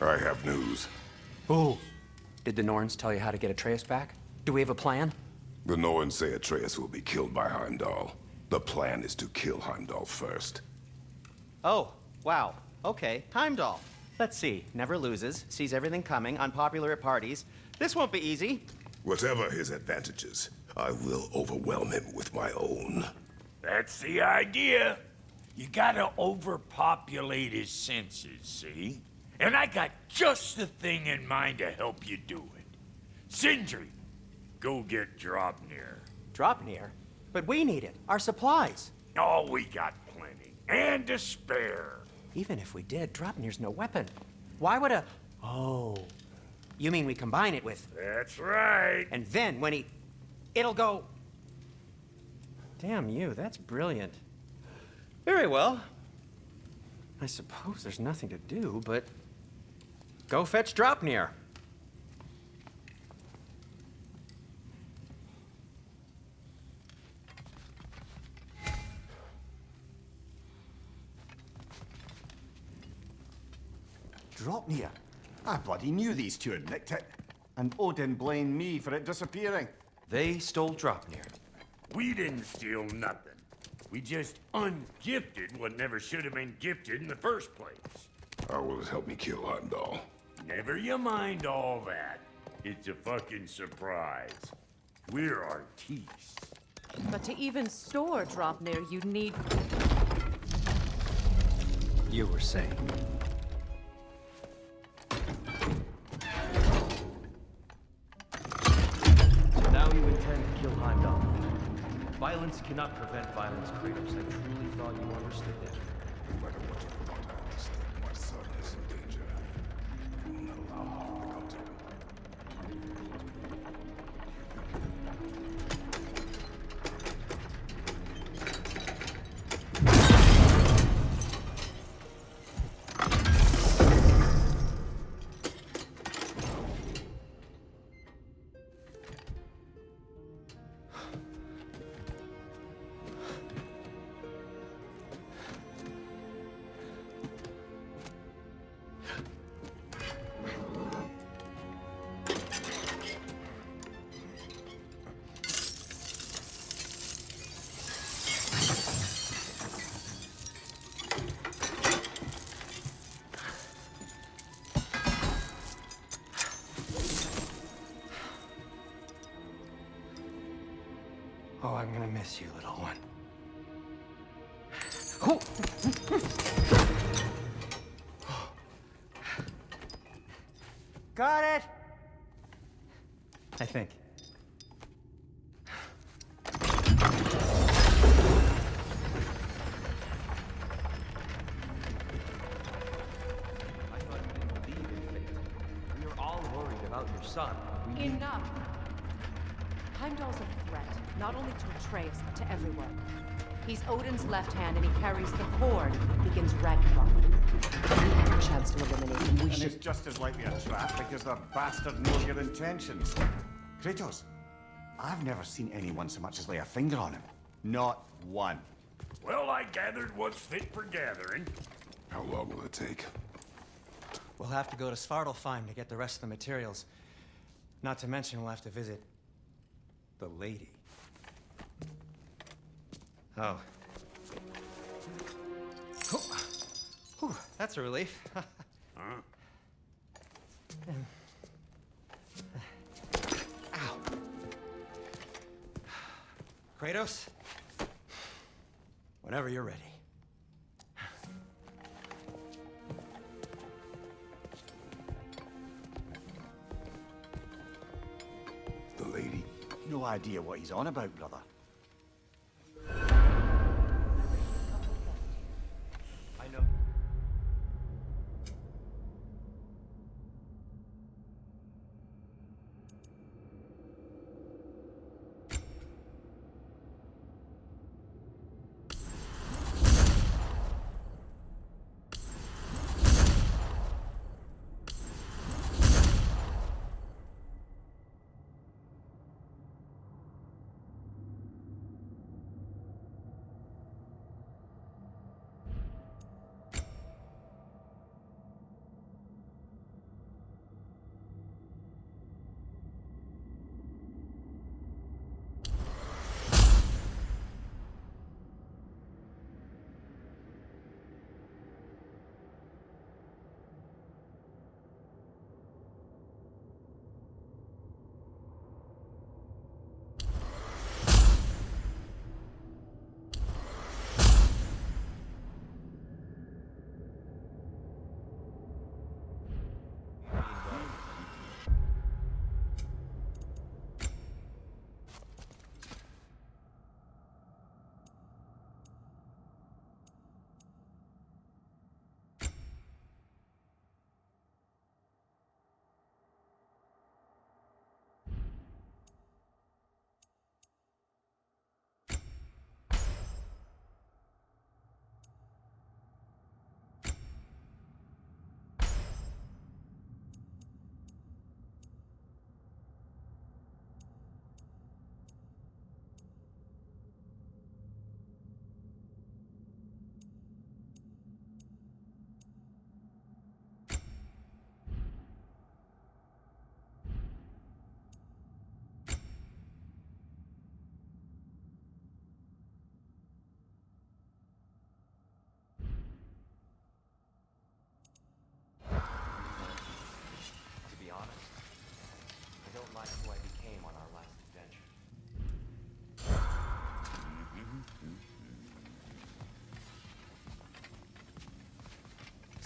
I have news. Oh. Did the Norns tell you how to get Atreus back? Do we have a plan? The Norns say Atreus will be killed by Heimdall. The plan is to kill Heimdall first. Oh, wow. Okay, Heimdall. Let's see. Never loses, sees everything coming, unpopular at parties. This won't be easy. Whatever his advantages, I will overwhelm him with my own. That's the idea. You gotta overpopulate his senses, see? And I got just the thing in mind to help you do it. Sindri, go get Draupnir. Draupnir? But we need it. Our supplies. Oh, we got plenty. And to spare. Even if we did, Draupnir's no weapon. Why would a... Oh. You mean we combine it with... That's right. And then when he... It'll go... Damn you, that's brilliant. Very well. I suppose there's nothing to do, but... Go fetch Draupnir. Draupnir? I bloody knew these two had nicked it. And Odin blamed me for it disappearing. They stole Draupnir. We didn't steal nothing. We just ungifted what never should have been gifted in the first place. How will it help me kill Heimdall? Never you mind all that. It's a fucking surprise. We're artistes. But to even store Draupnir, you'd need... You were saying. So now you intend to kill Heimdall. Violence cannot prevent violence, Kratos. I truly thought you understood that. No matter what you thought I understood, my son is in danger. I will not allow harm to come to him. Oh, I'm gonna miss you, little one. Got it! I think. I thought you didn't believe in fate. We were all worried about your son. Enough! Heimdall's a threat, not only to Atreus, but to everyone. He's Odin's left hand, and he carries the cord that begins Ragnarok. We have a chance to eliminate him. We And should... it's just as likely a trap because the bastard knows your intentions. Kratos, I've never seen anyone so much as lay a finger on him. Not one. Well, I gathered what's fit for gathering. How long will it take? We'll have to go to Svartalfheim to get the rest of the materials. Not to mention we'll have to visit... the lady. Oh. Whew, that's a relief. Ow. Kratos? Whenever you're ready. The lady? No idea what he's on about, brother. I know.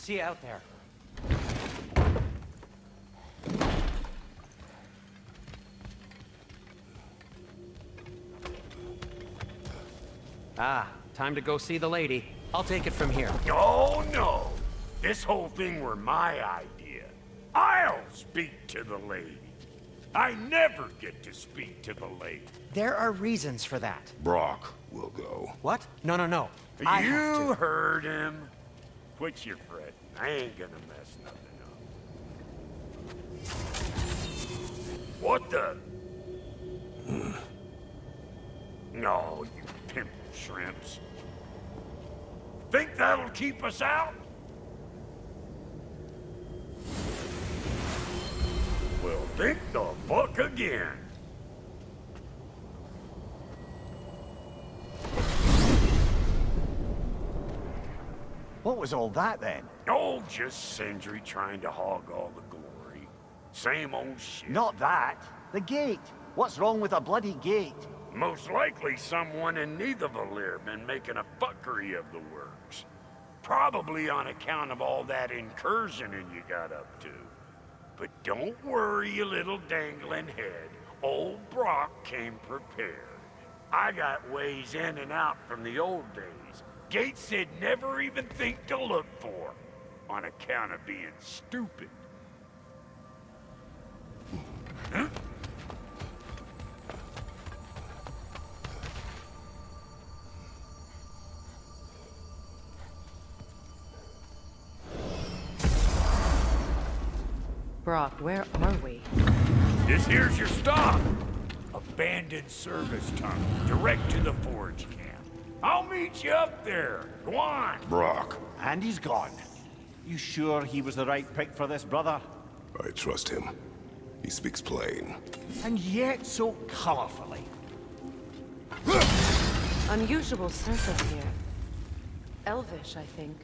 See you out there. Ah, time to go see the lady. I'll take it from here. Oh, no. This whole thing were my idea. I'll speak to the lady. I never get to speak to the lady. There are reasons for that. Brock will go. What? No, no, no. I have You to. heard him. Quit your fretting. I ain't gonna mess nothing up. What the? No, you pimple shrimps. Think that'll keep us out? Well, think the fuck again. What was all that then? Oh, just Sindri trying to hog all the glory. Same old shit. Not that. The gate. What's wrong with a bloody gate? Most likely someone in Nidavellir been making a fuckery of the works. Probably on account of all that incursioning you got up to. But don't worry, you little dangling head. Old Brock came prepared. I got ways in and out from the old days. Gates he'd never even think to look for, on account of being stupid. Huh? Brock, where are we? This here's your stop. Abandoned service tunnel, direct to the forge camp. I'll meet you up there. Go on. Brock, And he's gone. You sure he was the right pick for this, brother? I trust him. He speaks plain. And yet so colorfully. Unusual surface here. Elvish, I think.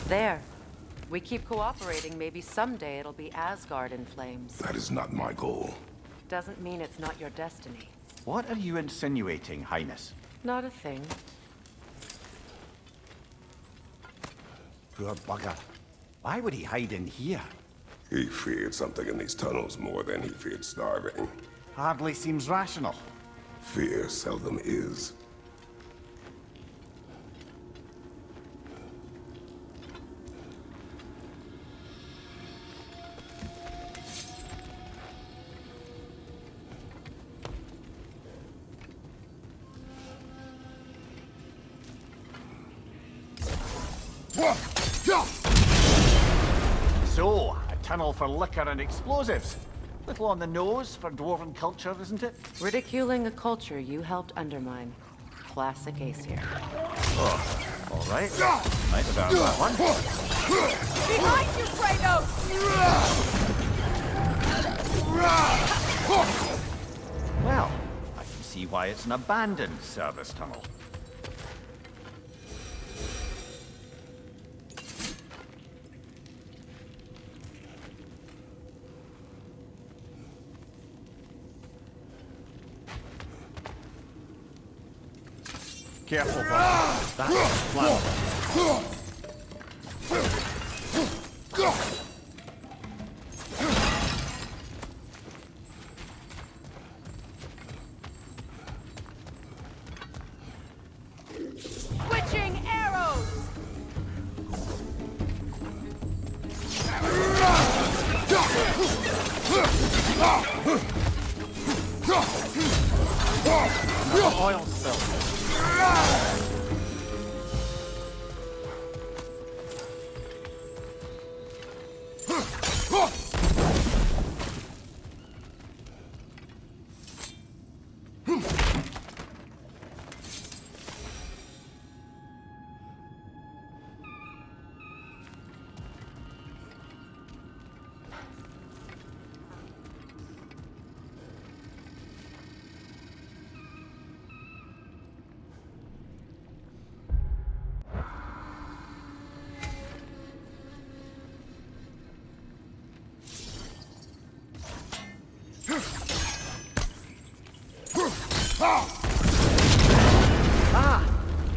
There. We keep cooperating, maybe someday it'll be Asgard in flames. That is not my goal. Doesn't mean it's not your destiny. What are you insinuating, Highness? Not a thing. Poor bugger. Why would he hide in here? He feared something in these tunnels more than he feared starving. Hardly seems rational. Fear seldom is. So, a tunnel for liquor and explosives. Little on the nose for dwarven culture, isn't it? Ridiculing a culture you helped undermine. Classic Aesir. All right. Might have earned that one. Behind you, Kratos! Well, I can see why it's an abandoned service tunnel. Careful, bud. That's flammable. Switching arrows! Oil spill.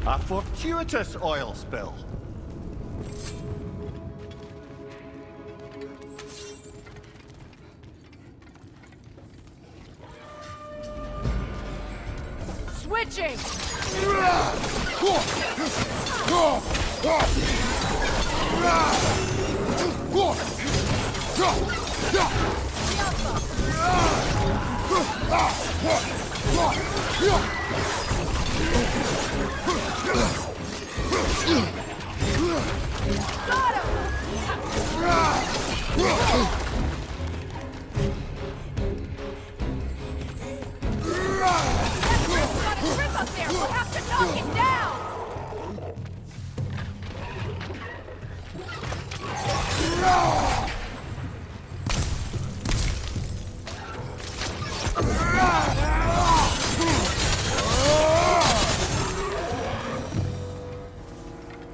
A fortuitous oil spill. Switching! Got got a grip up there! We'll have to knock it down!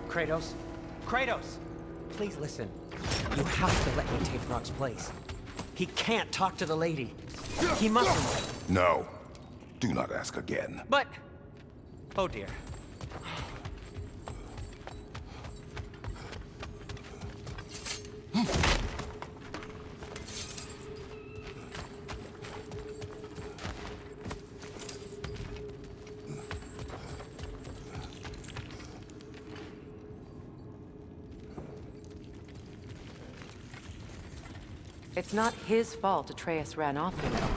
Kratos? Kratos! Please listen. You have to let me take Rock's place. He can't talk to the lady. He mustn't. No. Do not ask again. But... Oh dear. It's not his fault Atreus ran off, you know.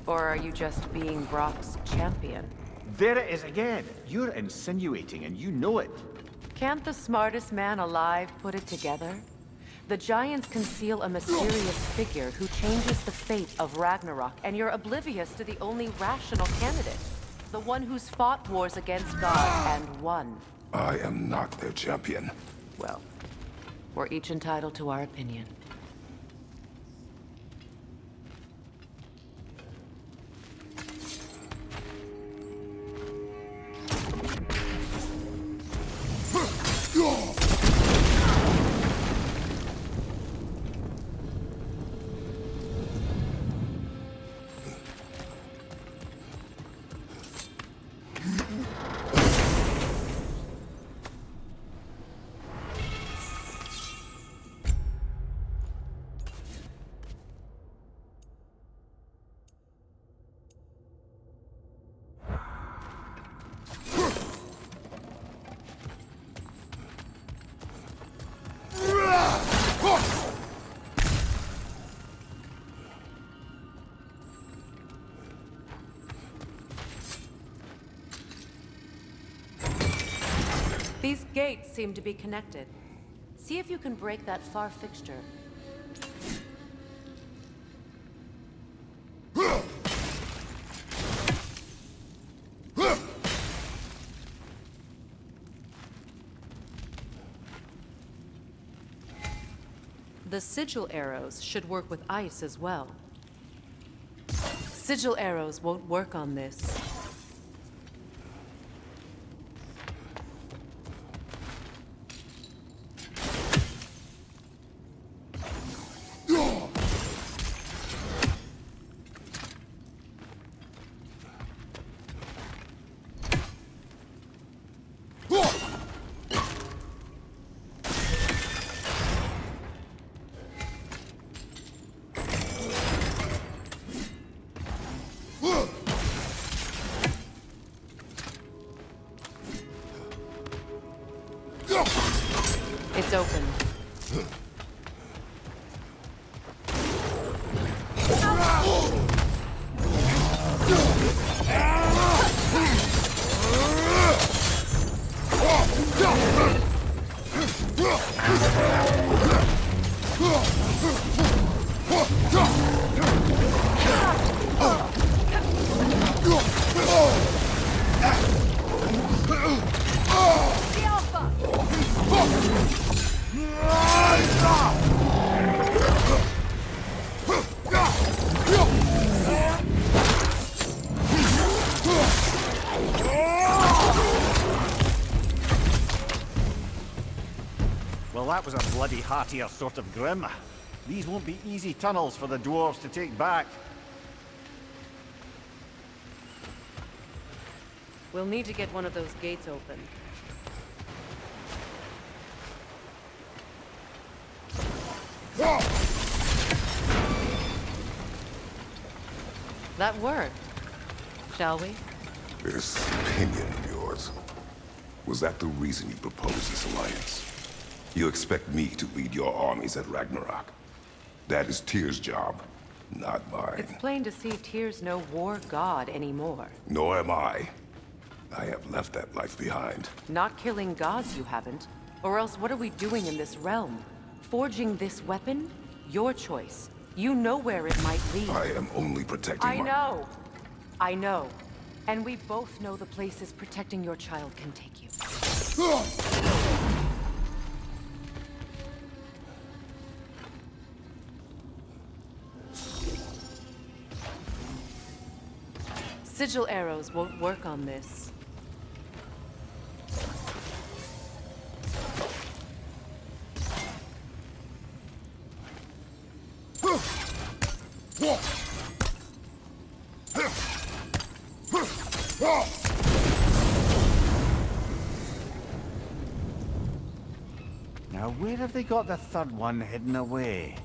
Or are you just being Brock's champion? There it is again. You're insinuating and you know it. Can't the smartest man alive put it together? The Giants conceal a mysterious figure who changes the fate of Ragnarok, and you're oblivious to the only rational candidate. The one who's fought wars against gods and won. I am not their champion. Well, we're each entitled to our opinion. These gates seem to be connected. See if you can break that far fixture. The sigil arrows should work with ice as well. Sigil arrows won't work on this. It's open. Well, that was a bloody heartier sort of grim. These won't be easy tunnels for the dwarves to take back. We'll need to get one of those gates open. That worked. Shall we? This opinion of yours, was that the reason you proposed this alliance? You expect me to lead your armies at Ragnarok? That is Tyr's job, not mine. It's plain to see Tyr's no war god anymore. Nor am I. I have left that life behind. Not killing gods, you haven't. Or else what are we doing in this realm? Forging this weapon? Your choice. You know where it might lead. I am only protecting I know. I know. And we both know the places protecting your child can take you. Sigil arrows won't work on this. Now, where have they got the third one hidden away?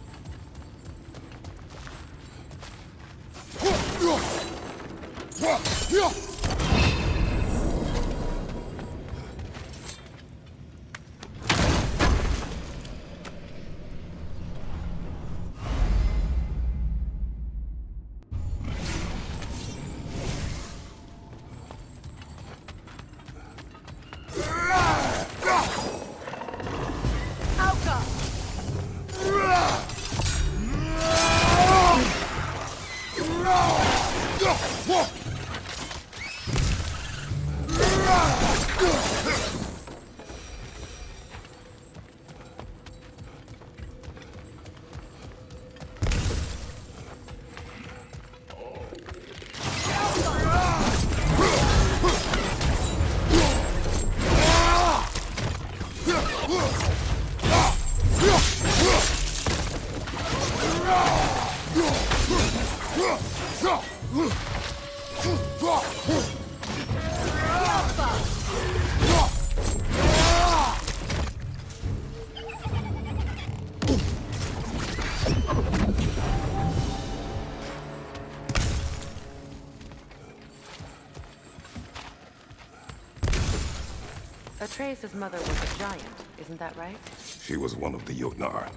Atreus' mother was a giant, isn't that right? She was one of the Jotnar.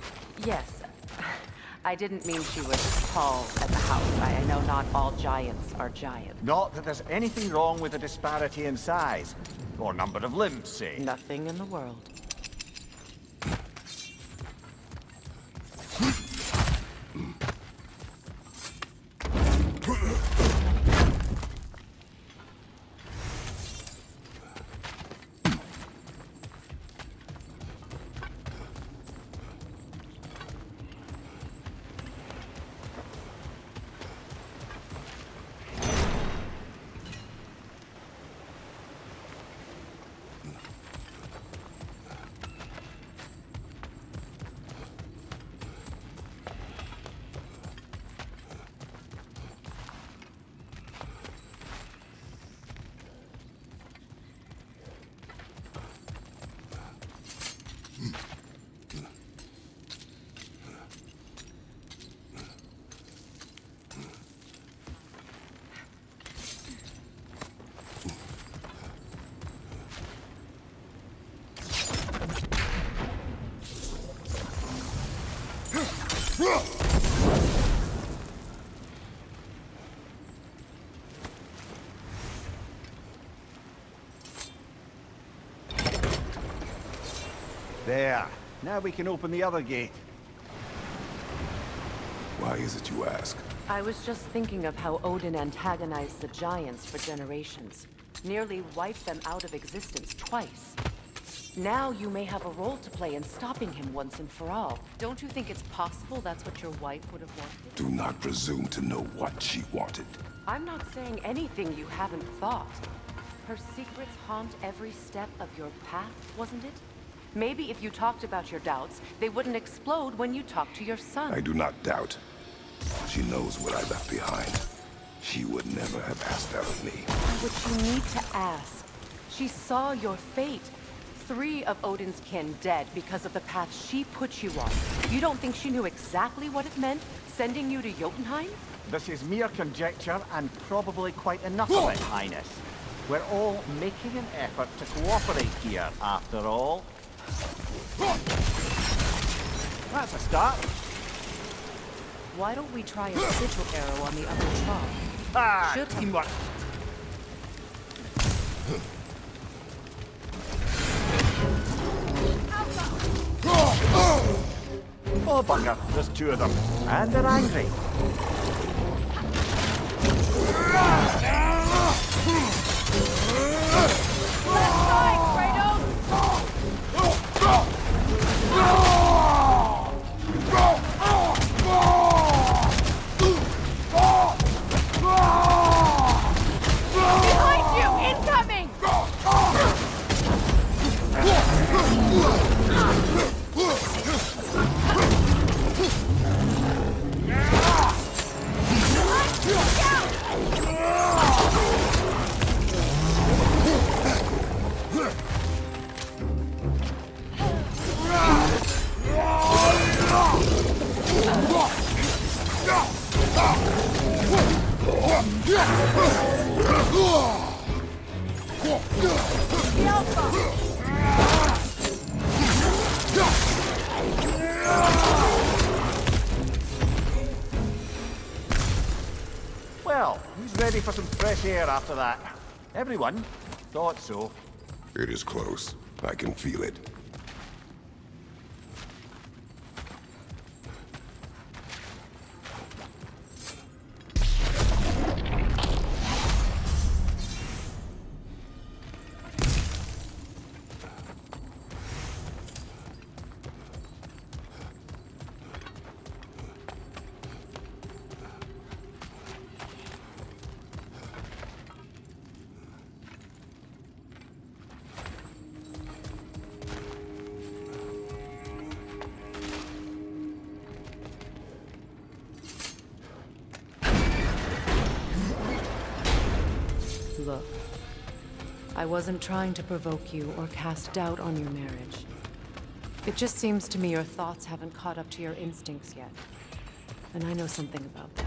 Yes. I didn't mean she was tall at the house. I know not all giants are giant. Not that there's anything wrong with the disparity in size, or number of limbs, say. Nothing in the world. There. Now we can open the other gate. Why is it you ask? I was just thinking of how Odin antagonized the giants for generations. Nearly wiped them out of existence twice. Now you may have a role to play in stopping him once and for all. Don't you think it's possible that's what your wife would have wanted? Do not presume to know what she wanted. I'm not saying anything you haven't thought. Her secrets haunt every step of your path, wasn't it? Maybe if you talked about your doubts, they wouldn't explode when you talked to your son. I do not doubt. She knows what I left behind. She would never have asked that of me. What you need to ask. She saw your fate. 3 of Odin's kin dead because of the path she put you on. You don't think she knew exactly what it meant, sending you to Jotunheim? This is mere conjecture and probably quite enough of it, Highness. We're all making an effort to cooperate here, after all. That's a start. Why don't we try a sigil arrow on the other trog? Should Teamwork. Oh, bugger. There's 2 of them. And they're angry. Left side, Kratos! Behind you! Incoming! Well, who's ready for some fresh air after that? Everyone? Thought so. It is close. I can feel it. Look, I wasn't trying to provoke you or cast doubt on your marriage. It just seems to me your thoughts haven't caught up to your instincts yet. And I know something about that.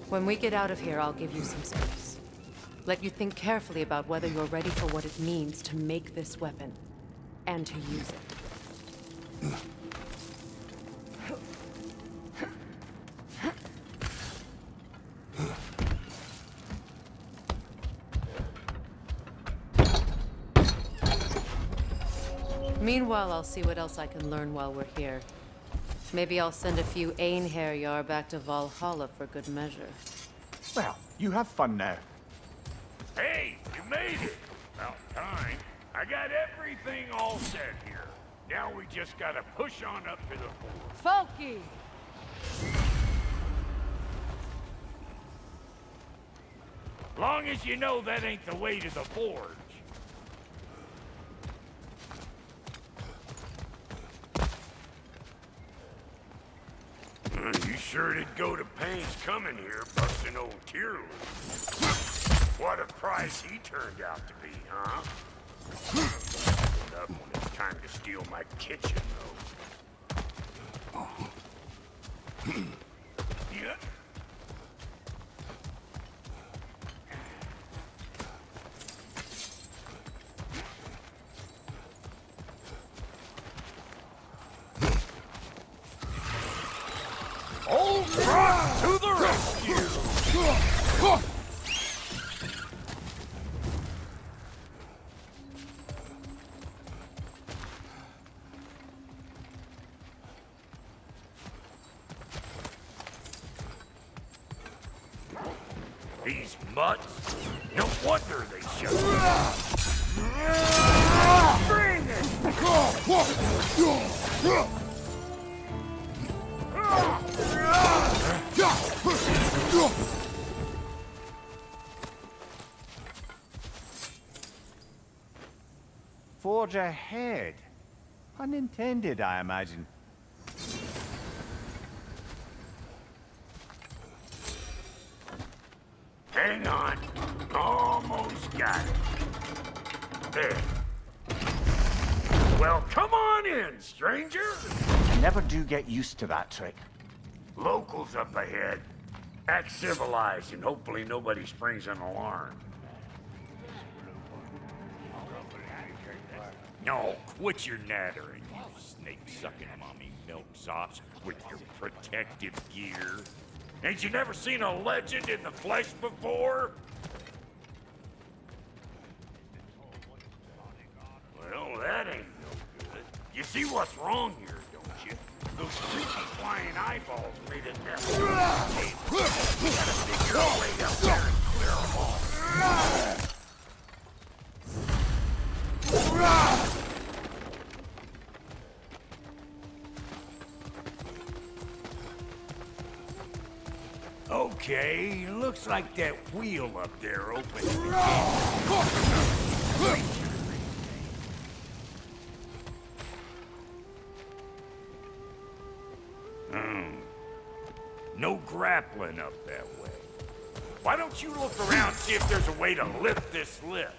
When we get out of here, I'll give you some space. Let you think carefully about whether you're ready for what it means to make this weapon, and to use it. Meanwhile, I'll see what else I can learn while we're here. Maybe I'll send a few Einherjar back to Valhalla for good measure. Well, you have fun now. Hey, you made it! About time. I got everything all set here. Now we just gotta push on up to the fort. Folky! Long as you know that ain't the way to the forge. You sure did go to pains coming here, busting old Tyr loose. What a prize he turned out to be, huh? Put up when it's time to steal my kitchen, though. Yeah. Old Rock to the rescue! These mutts, no wonder they shut up. Bring Forge ahead. Unintended, I imagine. Hang on. Almost got it. There. Well, come on in, stranger. Never do get used to that trick. Locals up ahead. Act civilized and hopefully nobody springs an alarm. No, quit your nattering, you snake-sucking mommy milksops with your protective gear. Ain't you never seen a legend in the flesh before? Well, that ain't no good. You see what's wrong here, don't you? Those creepy flying eyeballs made it necessary. We gotta figure a way up there and clear them all. Okay, looks like that wheel up there opened the gate. No grappling up that way. Why don't you look around, see if there's a way to lift this lift?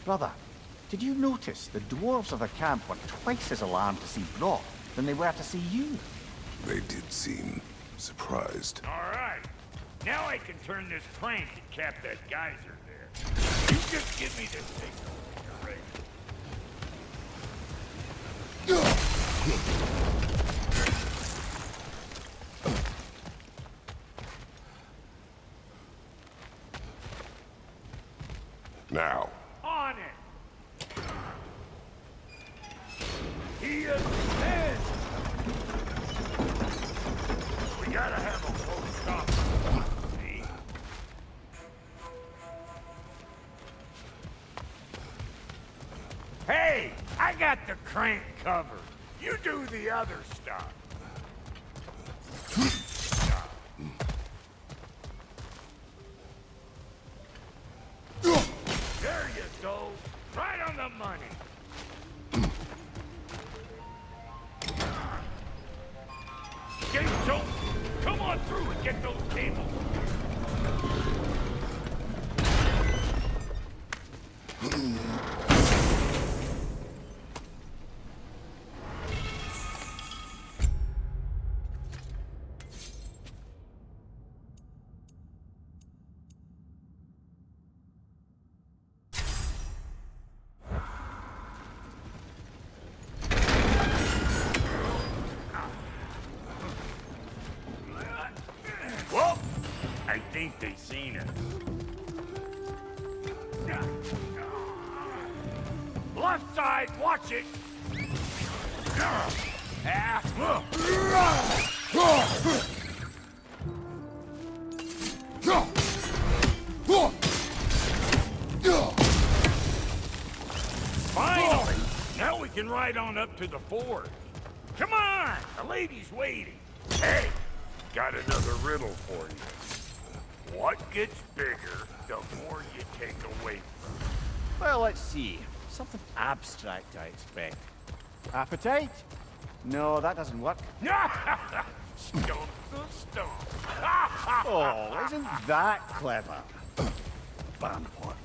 Brother, did you notice the dwarves of the camp were twice as alarmed to see Brock than they were to see you? They did seem surprised. All right. Now I can turn this crank and cap that geyser there. You just give me the signal when you're ready. Now. On it! He is dead! We gotta have a close stop. See? Hey! I got the crank covered. You do the other stuff. There you go. Right on the money. Gates open. Come on through and get those cables. Well, I think they seen it. Left side, watch it. can ride on up to the fort. Come on, the lady's waiting. Hey, got another riddle for you. What gets bigger the more you take away from it? Well, let's see. Something abstract, I expect. Appetite? No, that doesn't work. Stump the stump. Oh, isn't that clever? Bam what?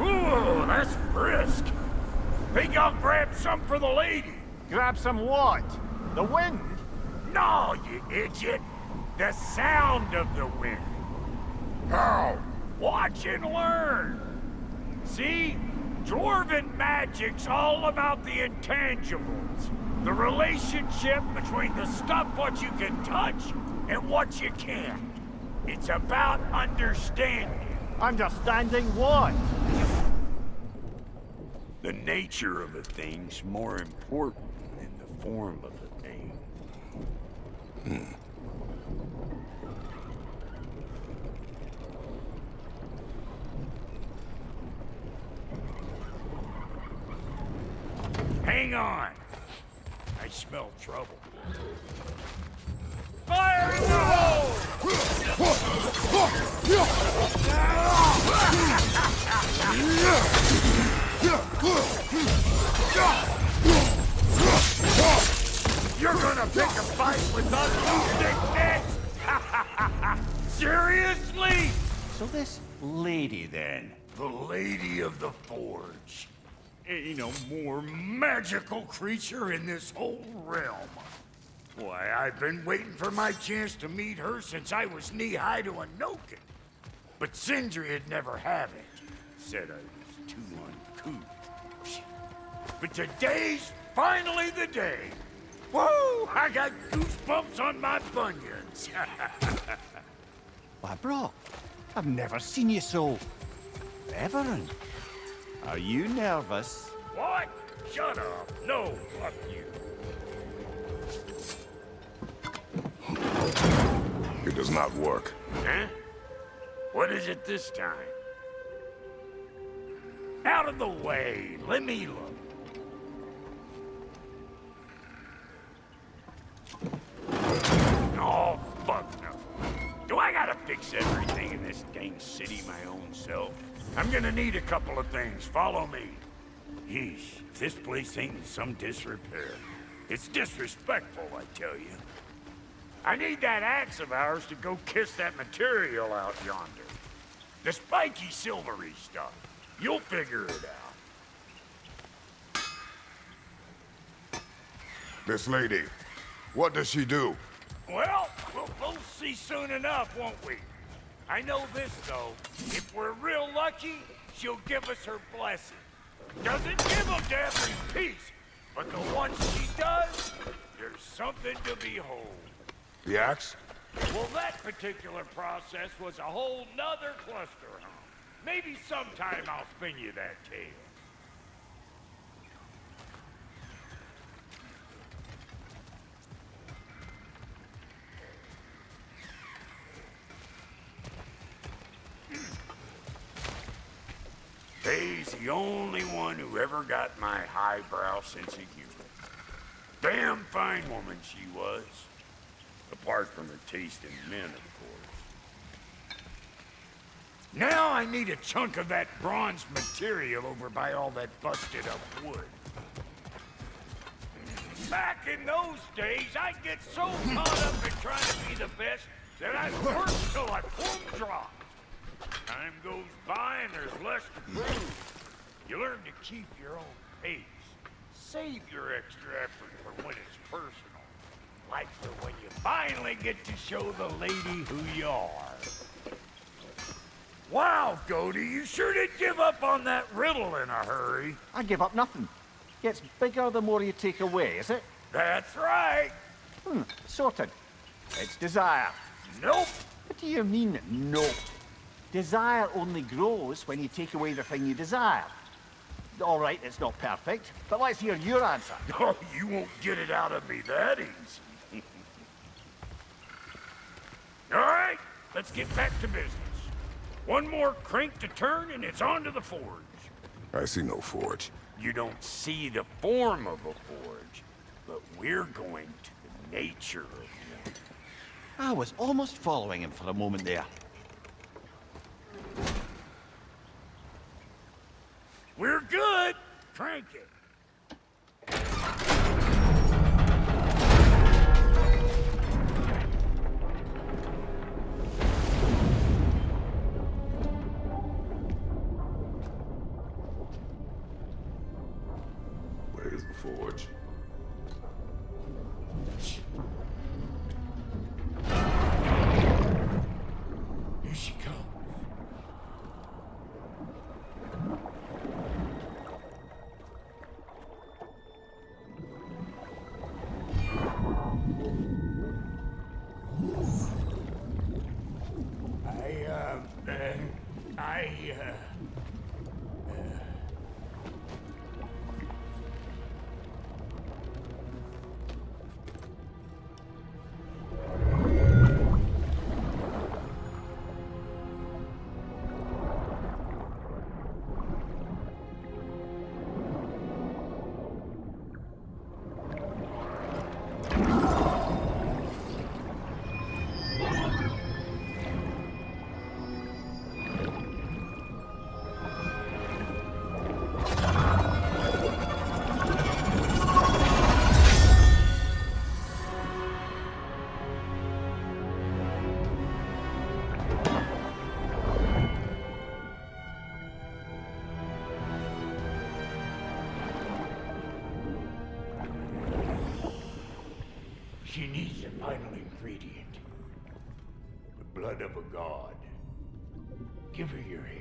Ooh, that's brisk. Think I'll grab some for the lady. Grab some what? The wind? No, you idiot. The sound of the wind. How? Watch and learn. See? Dwarven magic's all about the intangibles. The relationship between the stuff what you can touch and what you can't. It's about understanding. Understanding what? The nature of a thing's more important than the form of a thing. Hang on. I smell trouble. Fire in the hole! You're gonna pick a fight with us, you dickheads? Seriously? So this lady, then? The Lady of the Forge. Ain't no more magical creature in this whole realm. Why, I've been waiting for my chance to meet her since I was knee-high to a Noken. But Sindri would never have it. Said I was too uncouth. But today's finally the day. Whoa! I got goosebumps on my bunions. Why, bro, I've never seen you so... reverent. Are you nervous? What? Shut up. No, fuck you. It does not work. Huh? What is it this time? Out of the way. Let me look. Oh, fuck no. Do I gotta fix everything in this dang city my own self? I'm gonna need a couple of things. Follow me. Yeesh, if this place ain't in some disrepair. It's disrespectful, I tell you. I need that axe of ours to go kiss that material out yonder. The spiky, silvery stuff. You'll figure it out. This lady, what does she do? Well, we'll see soon enough, won't we? I know this, though. If we're real lucky, she'll give us her blessing. Doesn't give them to every piece, but the ones she does, there's something to behold. The axe? Well, that particular process was a whole nother cluster, huh? Maybe sometime I'll spin you that tale. Faye's the only one who ever got my highbrow sense of humor. Damn fine woman she was. Apart from her taste in men, of course. Now I need a chunk of that bronze material over by all that busted up wood. Back in those days, I'd get so caught up in trying to be the best that I'd work till I plumb dropped. Time goes by and there's less to prove. You learn to keep your own pace. Save your extra effort for when it's personal. Like for when you finally get to show the lady who you are. Wow, Goldie, you sure did give up on that riddle in a hurry. I give up nothing. Gets bigger the more you take away, is it? That's right. Sorted. It's desire. Nope. What do you mean, nope? Desire only grows when you take away the thing you desire. All right, it's not perfect, but let's hear your answer. Oh, you won't get it out of me that easy. All right, let's get back to business. One more crank to turn and it's on to the forge. I see no forge. You don't see the form of a forge, but we're going to the nature of one. I was almost following him for a moment there. We're good. Crank it. Where's the forge? Here she comes. She needs the final ingredient. The blood of a god. Give her your hand.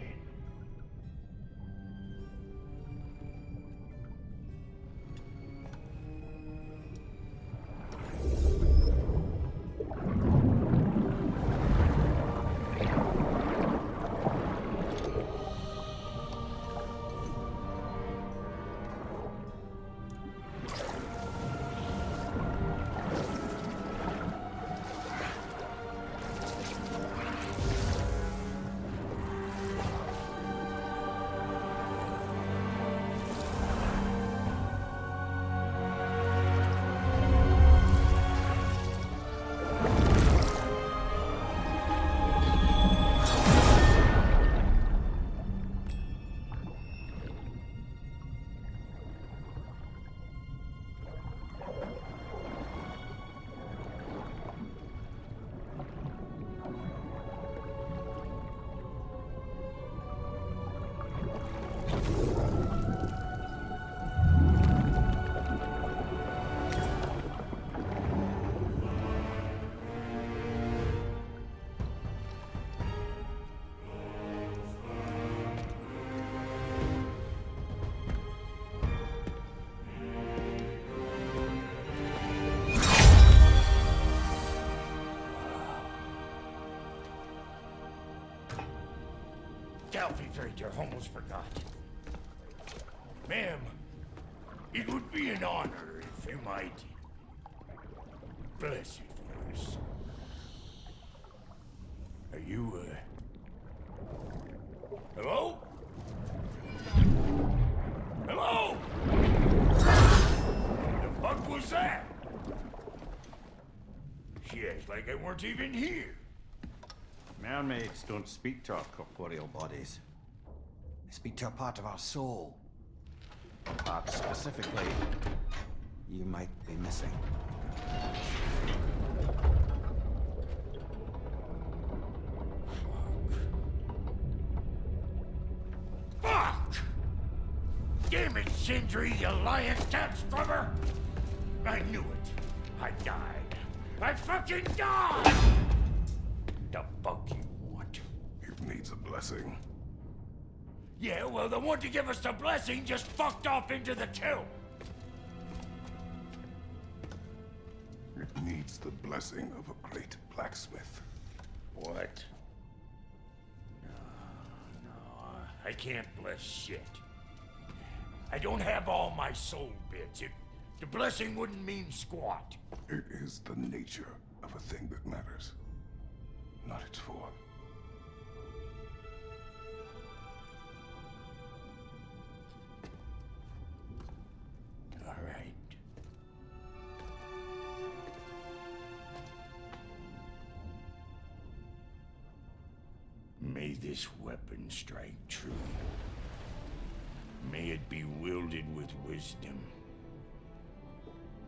I almost forgot. Ma'am, it would be an honor if you might bless it for us. Are you, hello? Hello? The fuck was that? She acts like I weren't even here. Mermaids don't speak to our corporeal bodies. They speak to a part of our soul. A part specifically you might be missing. Fuck! Damn it, Sindri, you lying cat scrubber! I knew it. I died. I fucking died! The fuck you want? It needs a blessing. Yeah, well, the one to give us the blessing just fucked off into the tomb. It needs the blessing of a great blacksmith. What? No, I can't bless shit. I don't have all my soul bits. The blessing wouldn't mean squat. It is the nature of a thing that matters, not its form. All right. May this weapon strike true. May it be wielded with wisdom.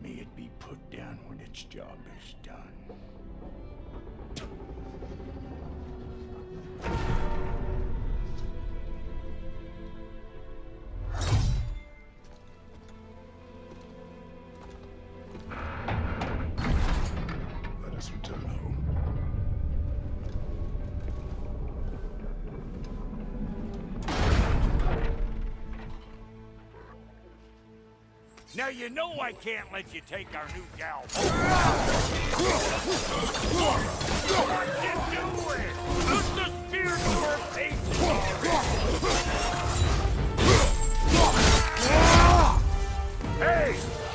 May it be put down when its job is done. Let us return home. Now you know I can't let you take our new gal. What you doing? Put the spear to her face already. Hey,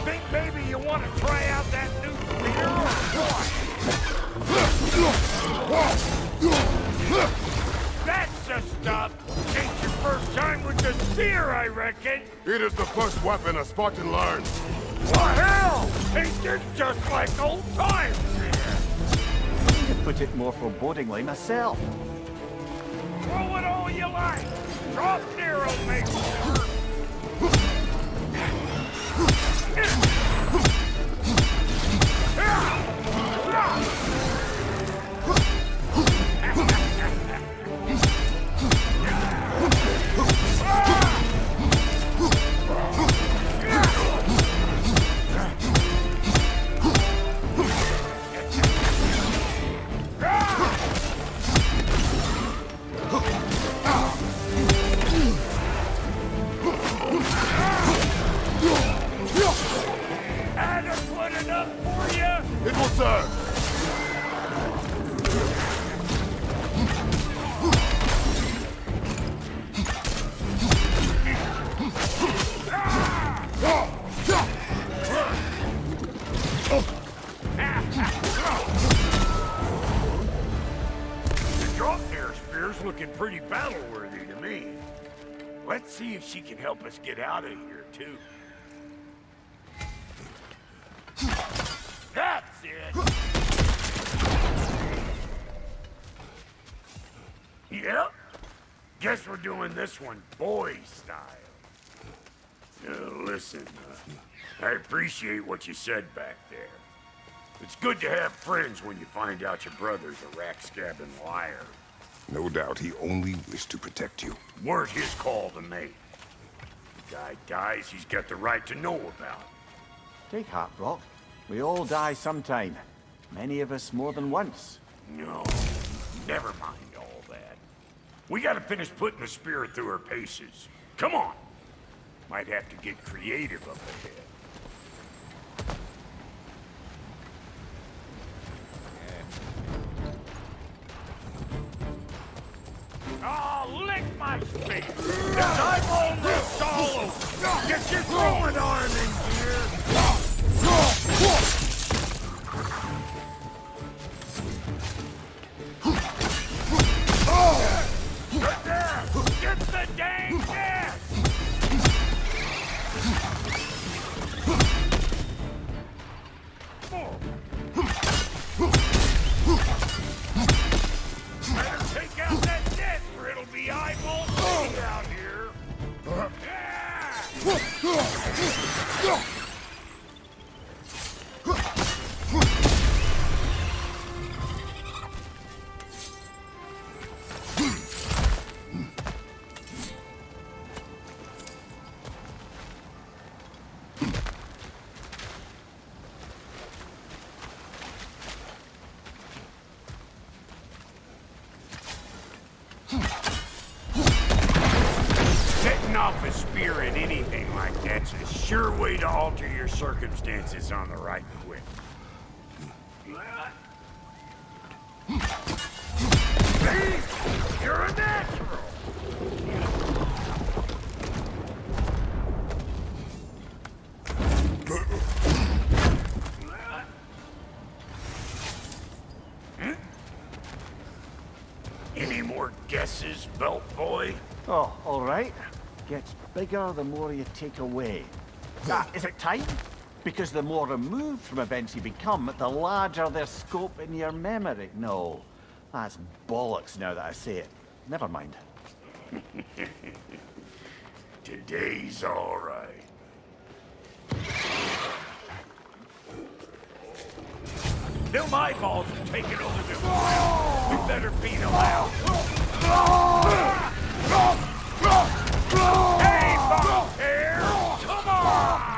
think maybe you want to try out that new spear or what? That's the stuff. Ain't your first time with the spear, I reckon. It is the first weapon a Spartan learns. What hell? Ain't this just like old times here? To put it more forebodingly myself. Throw it all you like. Drop Nero, make sure. It will serve. The drop there spear's looking pretty battle-worthy to me. Let's see if she can help us get out of here, too. That's it! Yep. Guess we're doing this one boy style. Listen, I appreciate what you said back there. It's good to have friends when you find out your brother's a rack-scabbing liar. No doubt he only wished to protect you. Weren't his call to make. The guy dies, he's got the right to know about it. Take heart, Brock. We all die sometime. Many of us more than once. No, never mind all that. We gotta finish putting the spirit through her paces. Come on! Might have to get creative up ahead. Oh, lick my face! I'm on this all over! Get your throwing arm in here! Get there! Get the dang gas! Better take out that net or it'll be eyeball city out here! Yeah! Setting off a spear in anything like that's a sure way to alter your circumstances on the right quick. See? You're a natural! Any more guesses, belt boy? Oh, all right. Gets bigger the more you take away. Is it time? Because the more removed from events you become, the larger their scope in your memory. No, that's bollocks now that I say it. Never mind. Today's all right. Them eyeballs are taking over the world. We better beat them out. Hey, Voltaire! Come on!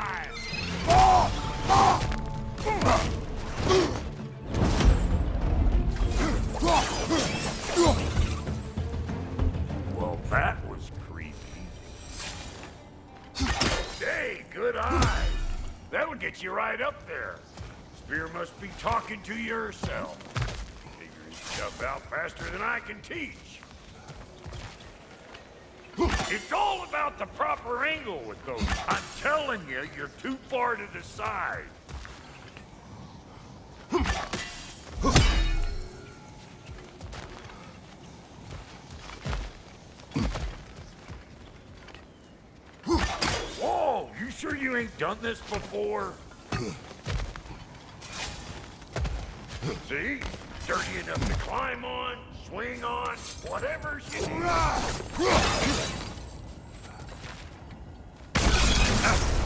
Well, that was creepy. Hey, good eye. That'll get you right up there. Spear must be talking to you herself. Figuring stuff out faster than I can teach. It's all about the proper angle with those. I'm telling you, you're too far to the side. Whoa, you sure you ain't done this before? See? Sturdy enough to climb on, swing on, whatever you need.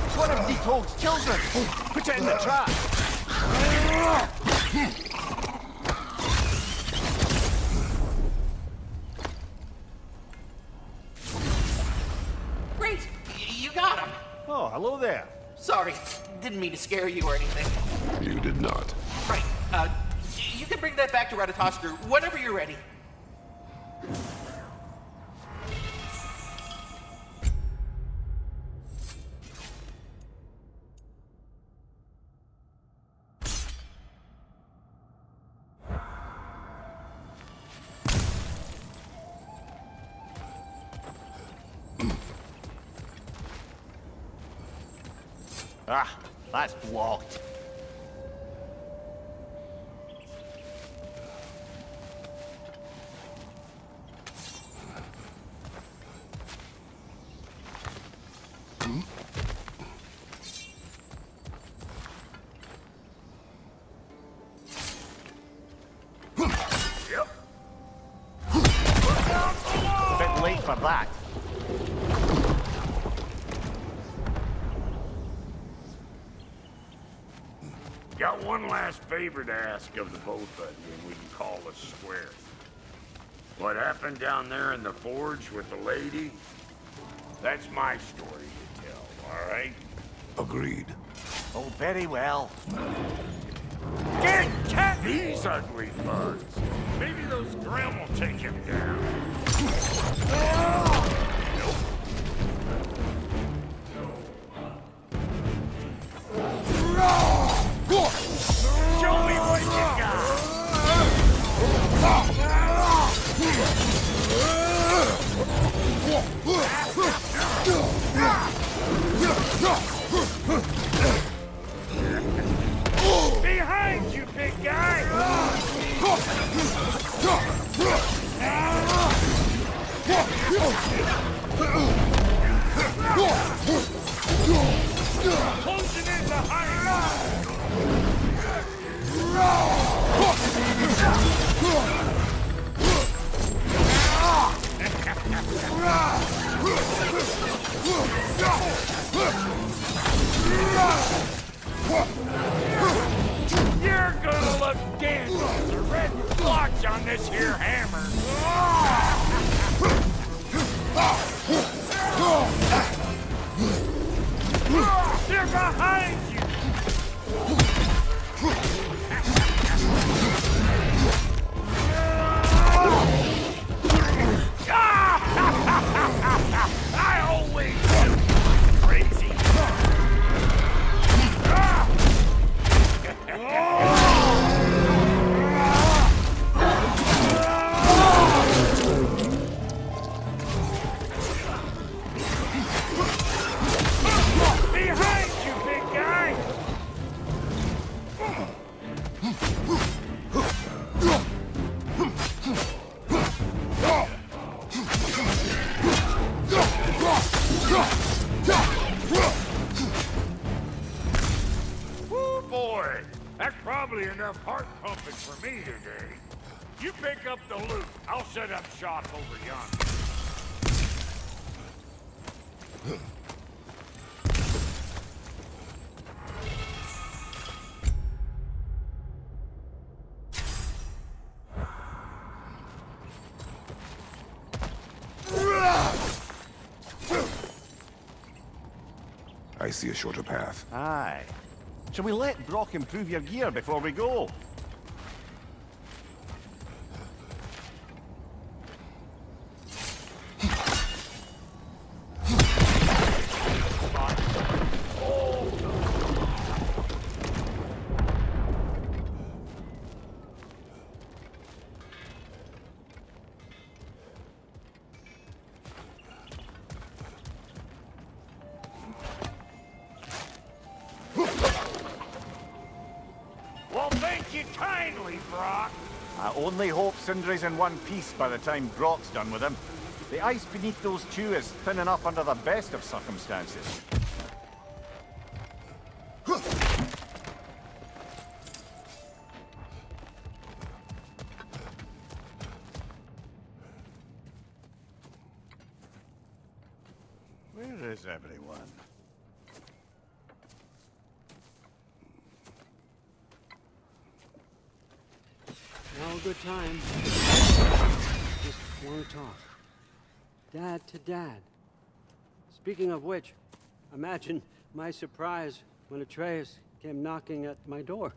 It's one of Deephold's children! Put it in the trap! Great! You got him! Oh, hello there. Sorry, didn't mean to scare you or anything. You did not. Right, you can bring that back to Ratatoskru whenever you're ready. Ah, that's blocked. Yep. A bit late for that. Got one last favor to ask of the both of you, and we can call us square. What happened down there in the forge with the lady? That's my story to tell, all right? Agreed. Oh, very well. Get these ugly bugs. Maybe those Grim will take him down. Nope. Show me what you got. Behind you, big guy! Closing in behind You're gonna look dandy with a red splotch on this here hammer. They're behind you! I always knew crazy. Woo, boy! That's probably enough heart pumping for me today. You pick up the loot. I'll set up shop over yonder. I see a shorter path. Aye. Shall we let Brock improve your gear before we go? Well, thank you kindly, Brock. I only hope Sindri's in one piece by the time Brock's done with him. The ice beneath those two is thin enough under the best of circumstances. Where is everyone? No good time. Just want to talk. Dad to dad. Speaking of which, imagine my surprise when Atreus came knocking at my door.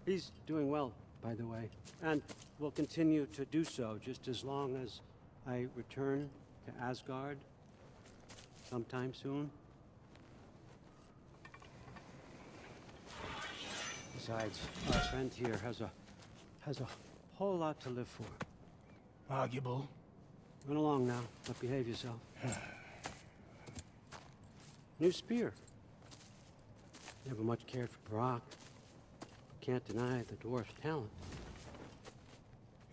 He's doing well, by the way, and will continue to do so just as long as I return to Asgard sometime soon. Besides, our friend here has a whole lot to live for. Arguable. Run along now, but behave yourself. New spear. Never much cared for Brock. Can't deny the dwarf's talent.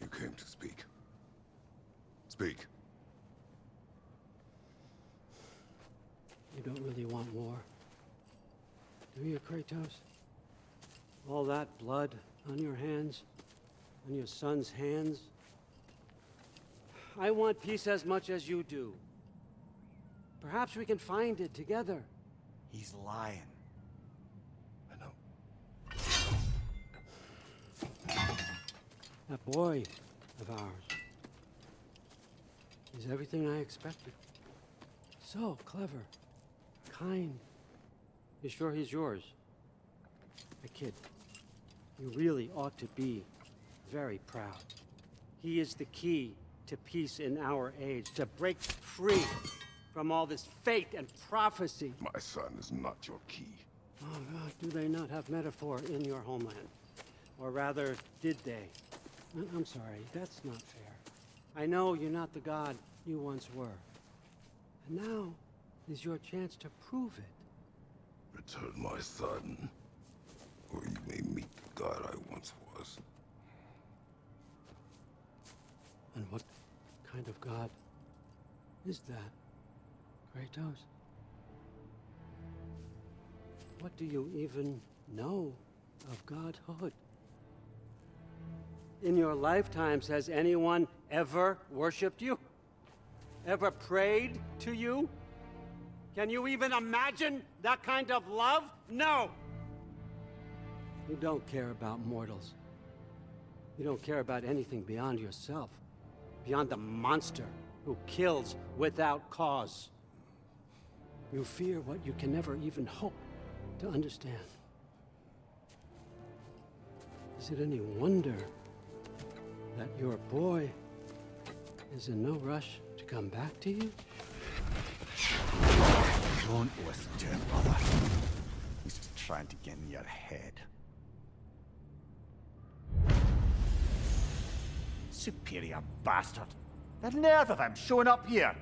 You came to speak. Speak. You don't really want war, do you, Kratos? All that blood on your hands, on your son's hands. I want peace as much as you do. Perhaps we can find it together. He's lying. I know. That boy of ours is everything I expected. So clever, kind. You sure he's yours? A kid. You really ought to be very proud. He is the key to peace in our age, to break free from all this fate and prophecy. My son is not your key. Oh God, do they not have metaphor in your homeland? Or rather, did they? I'm sorry, that's not fair. I know you're not the god you once were. And now is your chance to prove it. Return my son, or you may meet the god I once was. And what kind of god is that, Kratos? What do you even know of godhood? In your lifetimes, has anyone ever worshipped you? Ever prayed to you? Can you even imagine that kind of love? No! You don't care about mortals. You don't care about anything beyond yourself. Beyond the monster who kills without cause. You fear what you can never even hope to understand. Is it any wonder that your boy is in no rush to come back to you? Don't listen to him, brother. He's just trying to get in your head. Superior bastard. The nerve of him showing up here.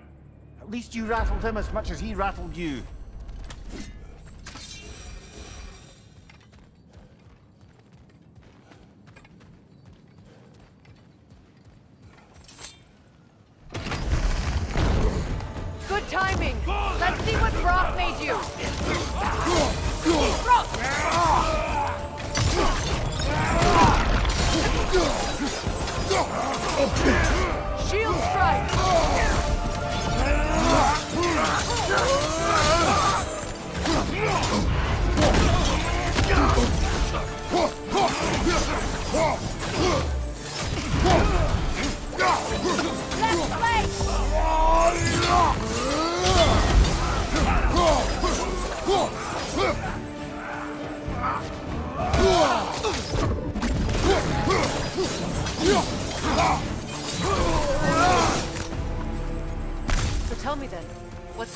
At least you rattled him as much as he rattled you. Good timing!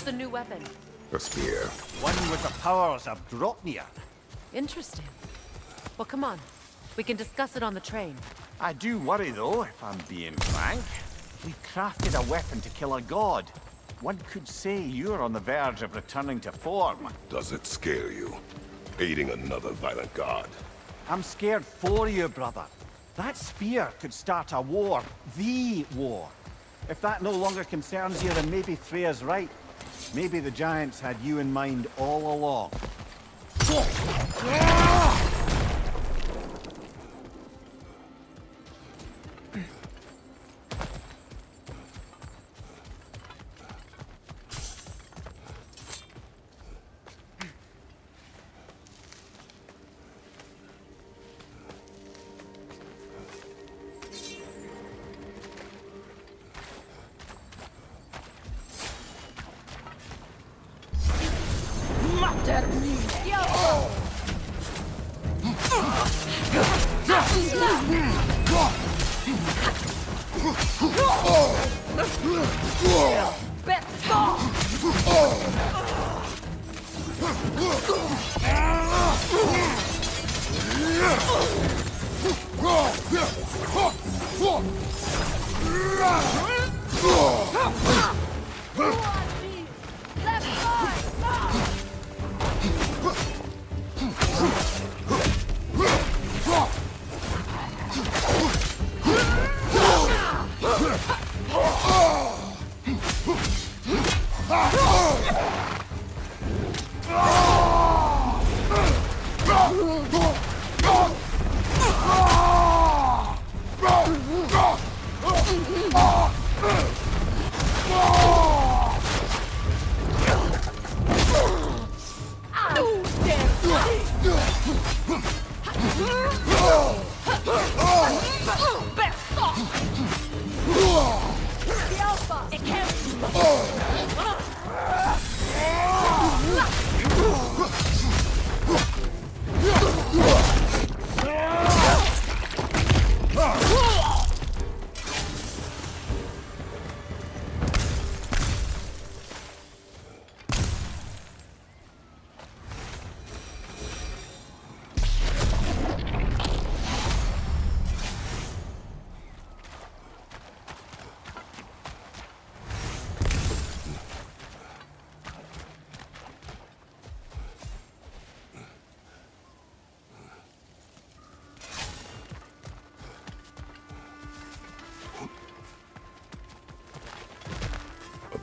What's the new weapon? A spear. One with the powers of Dropnir. Interesting. Well, come on. We can discuss it on the train. I do worry, though, if I'm being frank. We've crafted a weapon to kill a god. One could say you're on the verge of returning to form. Does it scare you? Aiding another violent god? I'm scared for you, brother. That spear could start a war. The war. If that no longer concerns you, then maybe Freya's right. Maybe the Giants had you in mind all along.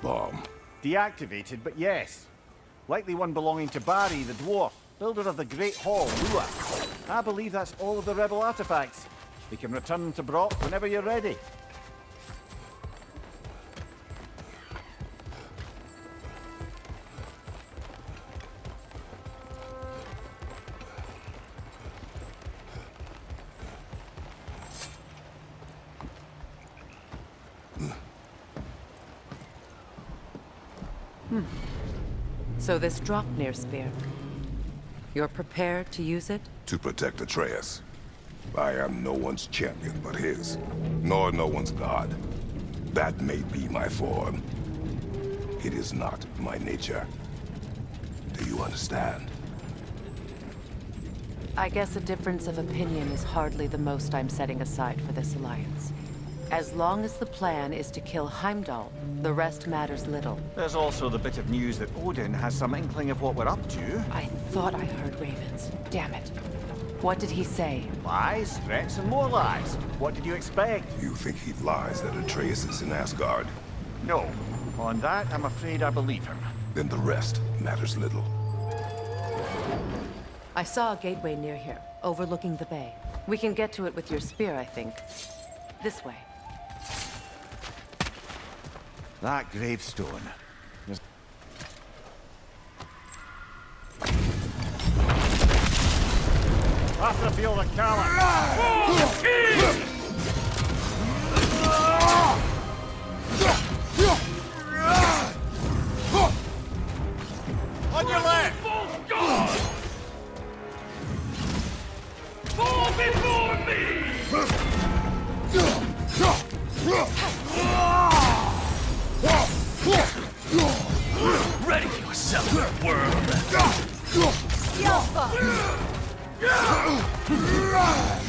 Bomb. Deactivated, but yes. Likely one belonging to Barry, the dwarf, builder of the Great Hall, Lua. I believe that's all of the rebel artifacts. We can return them to Brock whenever you're ready. So this Dropnir spear, you're prepared to use it? To protect Atreus. I am no one's champion but his, nor no one's god. That may be my form. It is not my nature. Do you understand? I guess a difference of opinion is hardly the most I'm setting aside for this alliance. As long as the plan is to kill Heimdall, the rest matters little. There's also the bit of news that Odin has some inkling of what we're up to. I thought I heard ravens. Damn it. What did he say? Lies, threats, and more lies. What did you expect? You think he lies that Atreus is in Asgard? No. On that, I'm afraid I believe him. Then the rest matters little. I saw a gateway near here, overlooking the bay. We can get to it with your spear, I think. This way. That gravestone. Have to feel the On your left! Fall before me! self world.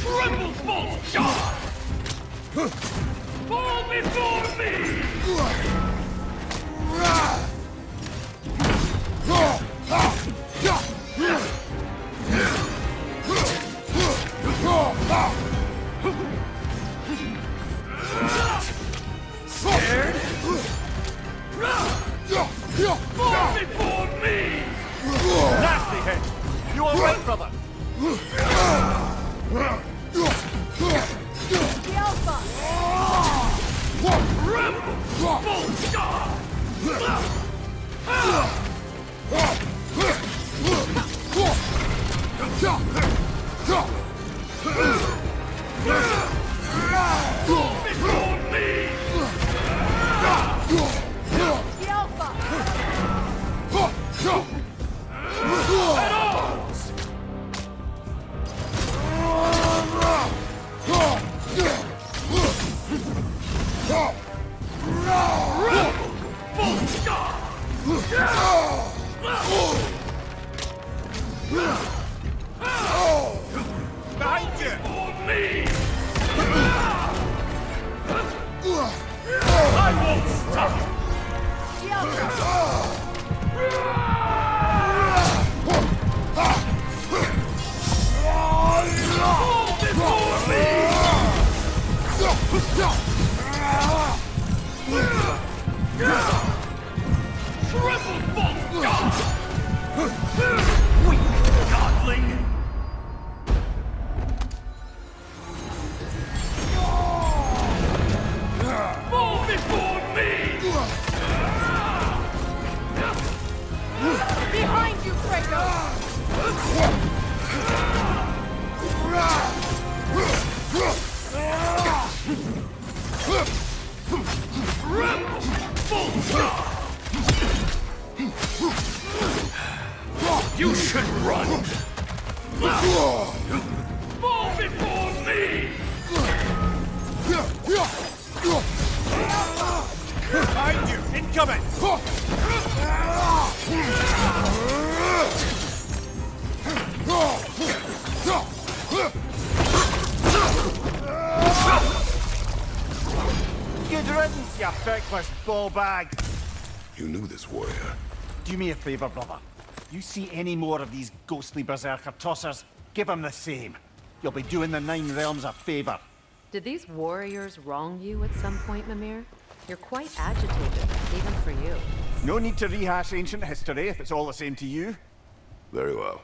Triple full shot! Fall before me! Scared? Fall before me! Nasty hit! You alright, brother? Rebel! Full shot! Fall before me! At arms! Rebel! Full stop! Behind you! For me! I won't stop! Fall before me! Triple full god! Weak godling! Fall before me! Behind you, Kratos! Rebel! Full god! You should run! Fall before me! Behind you! Incoming! Good riddance, you feckless ball bag! You knew this warrior. Do me a favor, brother. You see any more of these ghostly berserker tossers, give them the same. You'll be doing the Nine Realms a favor. Did these warriors wrong you at some point, Mimir? You're quite agitated, even for you. No need to rehash ancient history if it's all the same to you. Very well.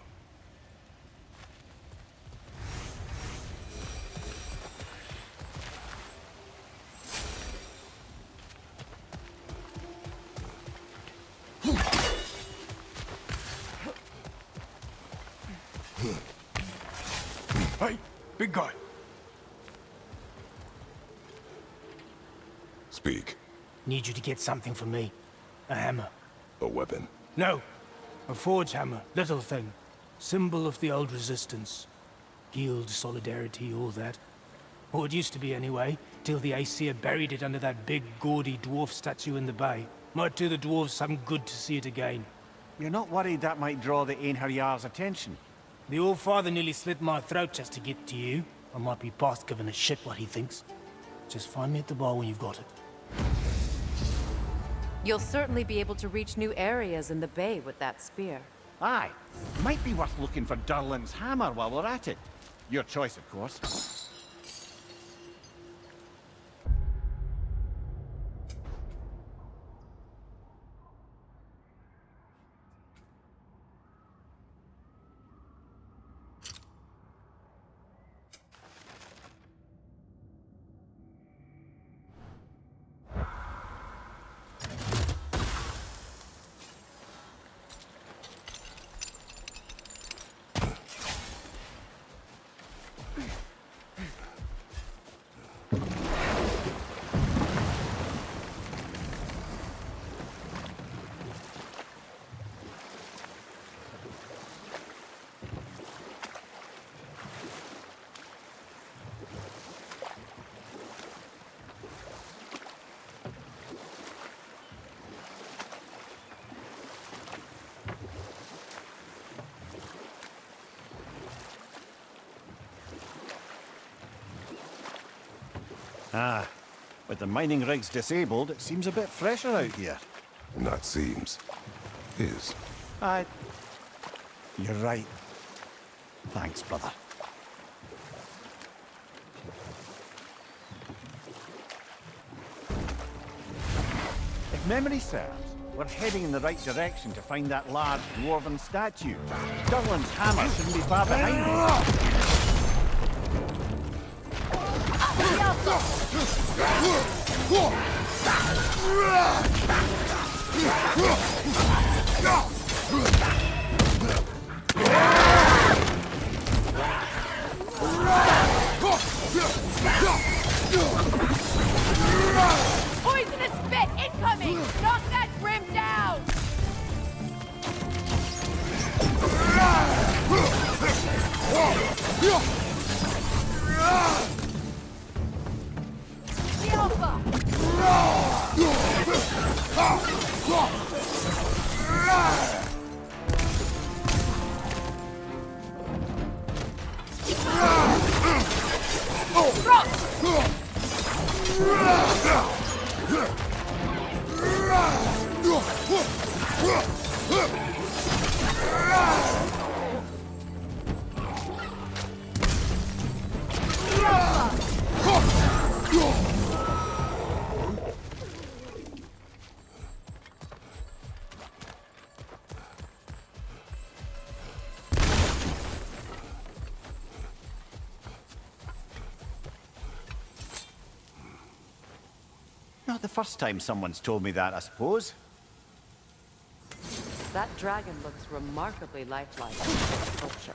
Hey, big guy. Speak. Need you to get something for me. A hammer. A weapon. No. A forge hammer. Little thing. Symbol of the old resistance. Guild, solidarity, all that. Or it used to be anyway, till the Aesir buried it under that big, gaudy dwarf statue in the bay. Might do the dwarves some good to see it again. You're not worried that might draw the Einherjar's attention? The old father nearly slit my throat just to get to you. I might be past giving a shit what he thinks. Just find me at the bar when you've got it. You'll certainly be able to reach new areas in the bay with that spear. Aye. Might be worth looking for Durlin's hammer while we're at it. Your choice, of course. Ah, with the mining rigs disabled, it seems a bit fresher out here. Not seems. Is. You're right. Thanks, brother. If memory serves, we're heading in the right direction to find that large dwarven statue. Durlin's hammer shouldn't be far behind me. Poisonous spit incoming! Knock that grim down! The Alpha! Not the first time someone's told me that, I suppose. That dragon looks remarkably lifelike in this sculpture.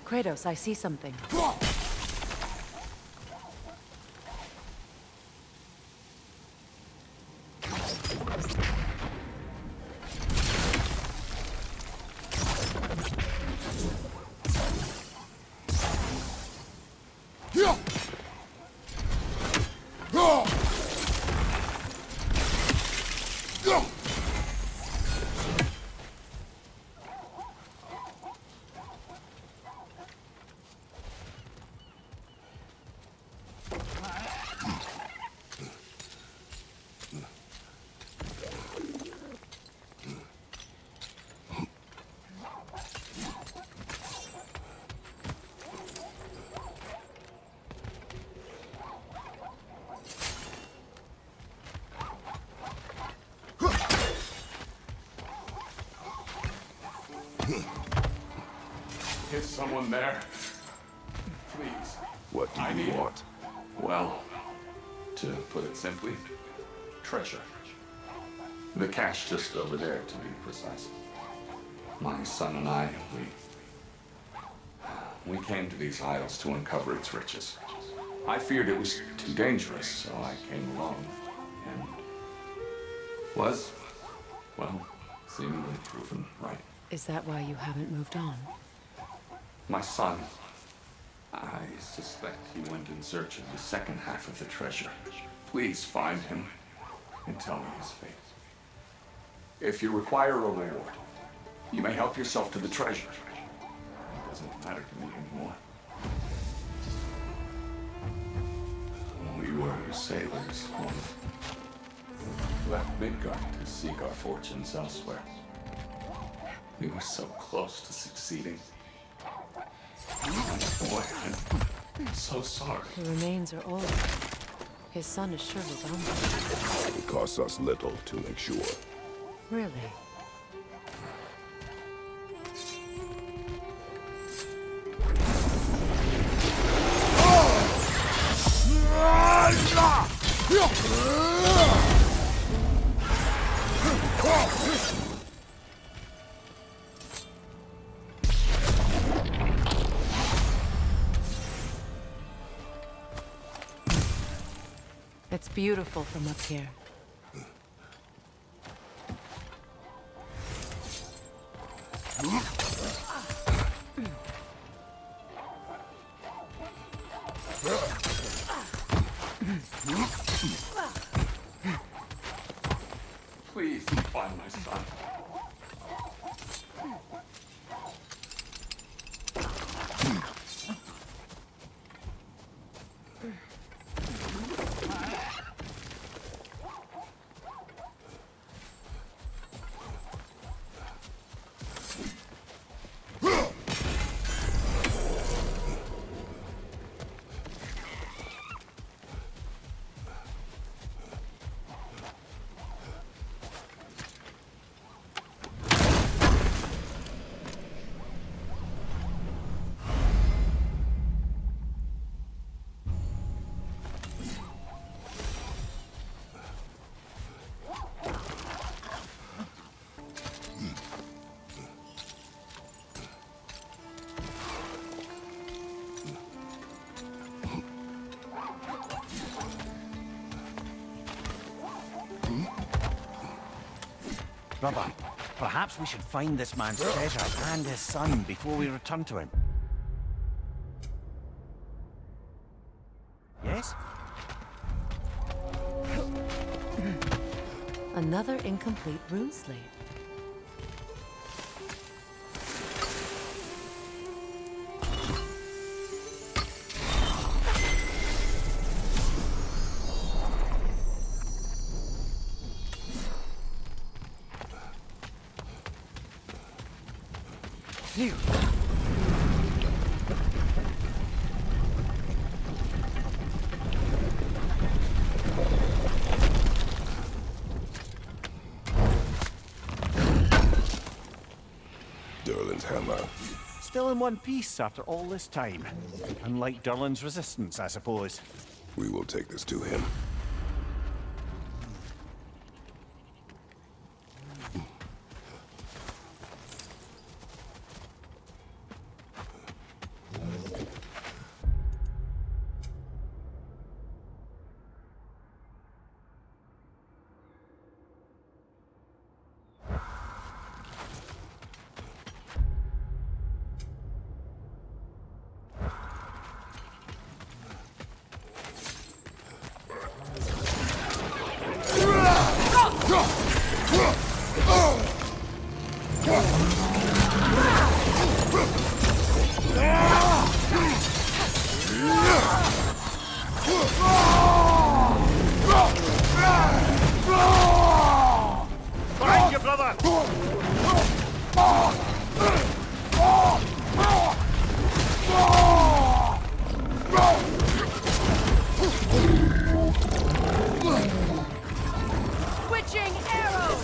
Kratos, I see something. Is someone there? Please. What do you want? Well, To put it simply, treasure. The cache just over there, to be precise. My son and I, we came to these isles to uncover its riches. I feared it was too dangerous, so I came along and was, well, seemingly proven right. Is that why you haven't moved on? My son, I suspect he went in search of the second half of the treasure. Please find him and tell me his fate. If you require a reward, you may help yourself to the treasure. It doesn't matter to me anymore. We were sailors who left Midgard to seek our fortunes elsewhere. We were so close to succeeding. Boy, I'm so sorry. The remains are old. His son is surely gone. It costs us little to make sure. Really? It's beautiful from up here. Please find my son. Brother, perhaps we should find this man's treasure and his son before we return to him. Yes? Another incomplete rune slate. Phew. Durlin's hammer. Still in one piece after all this time. Unlike Durlin's resistance, I suppose. We will take this to him. Behind you, brother! Switching arrows!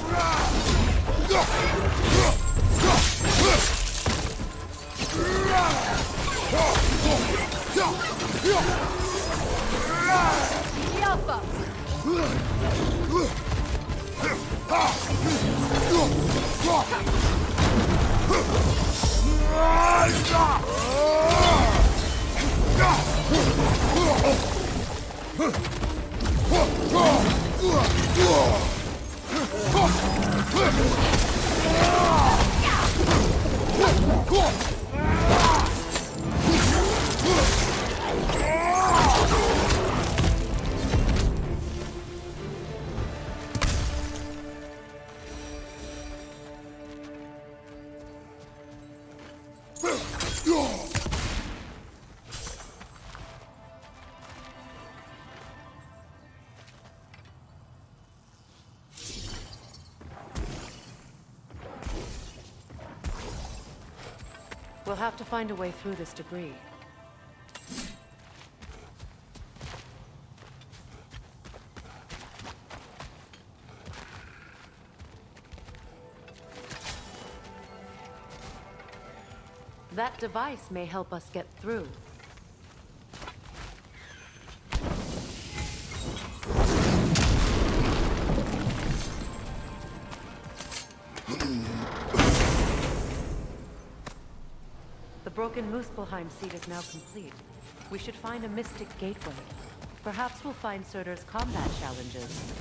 Yelpa! We'll have to find a way through this debris. That device may help us get through. The broken Muspelheim seat is now complete. We should find a mystic gateway. Perhaps we'll find Surtur's combat challenges.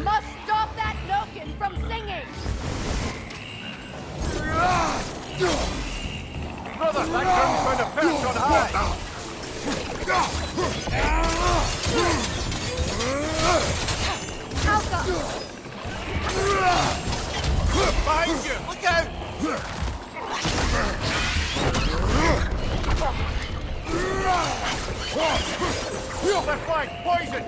Must stop that Noken from singing! Brother, that gun's going to perch on high! Alka! Behind you! Look out! Left flank, poison!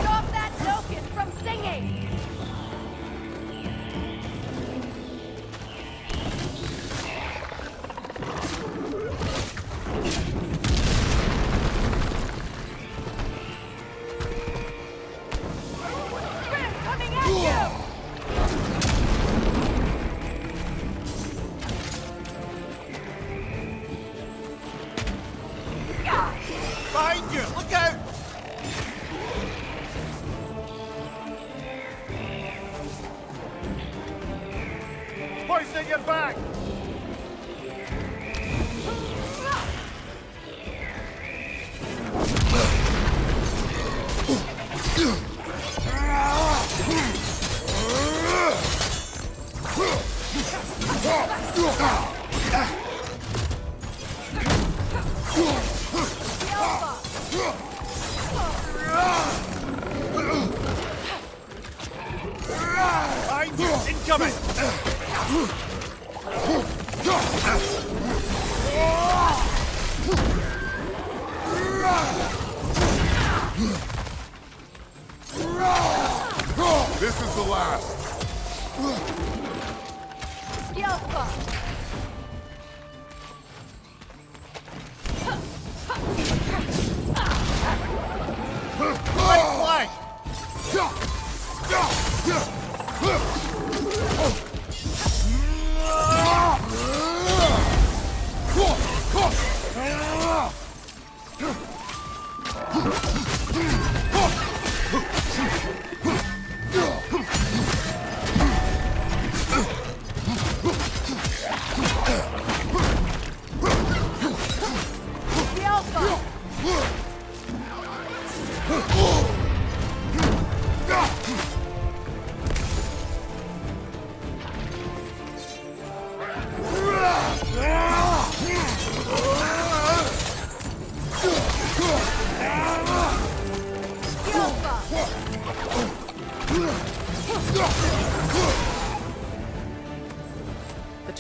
Stop that Noken from singing! Grim coming at you! Behind you! Look out! Poison your back! Behind you! Incoming! This is the last. Skjelpa! Right flank!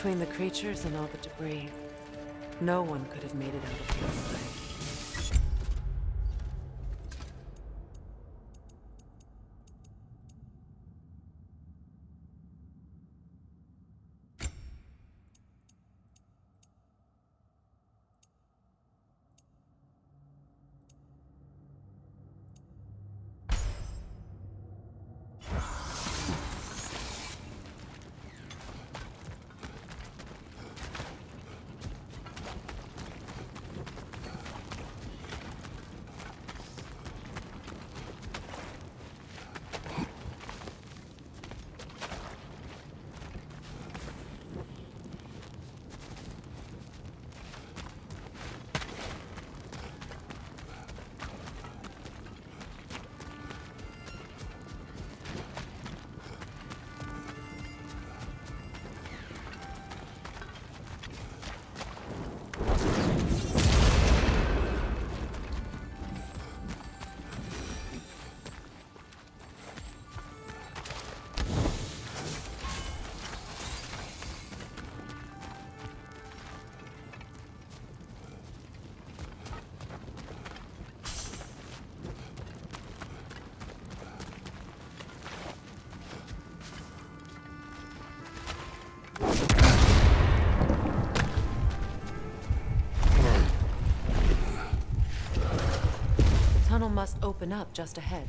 Between the creatures and all the debris, no one could have made it out of here alive. The tunnel must open up just ahead.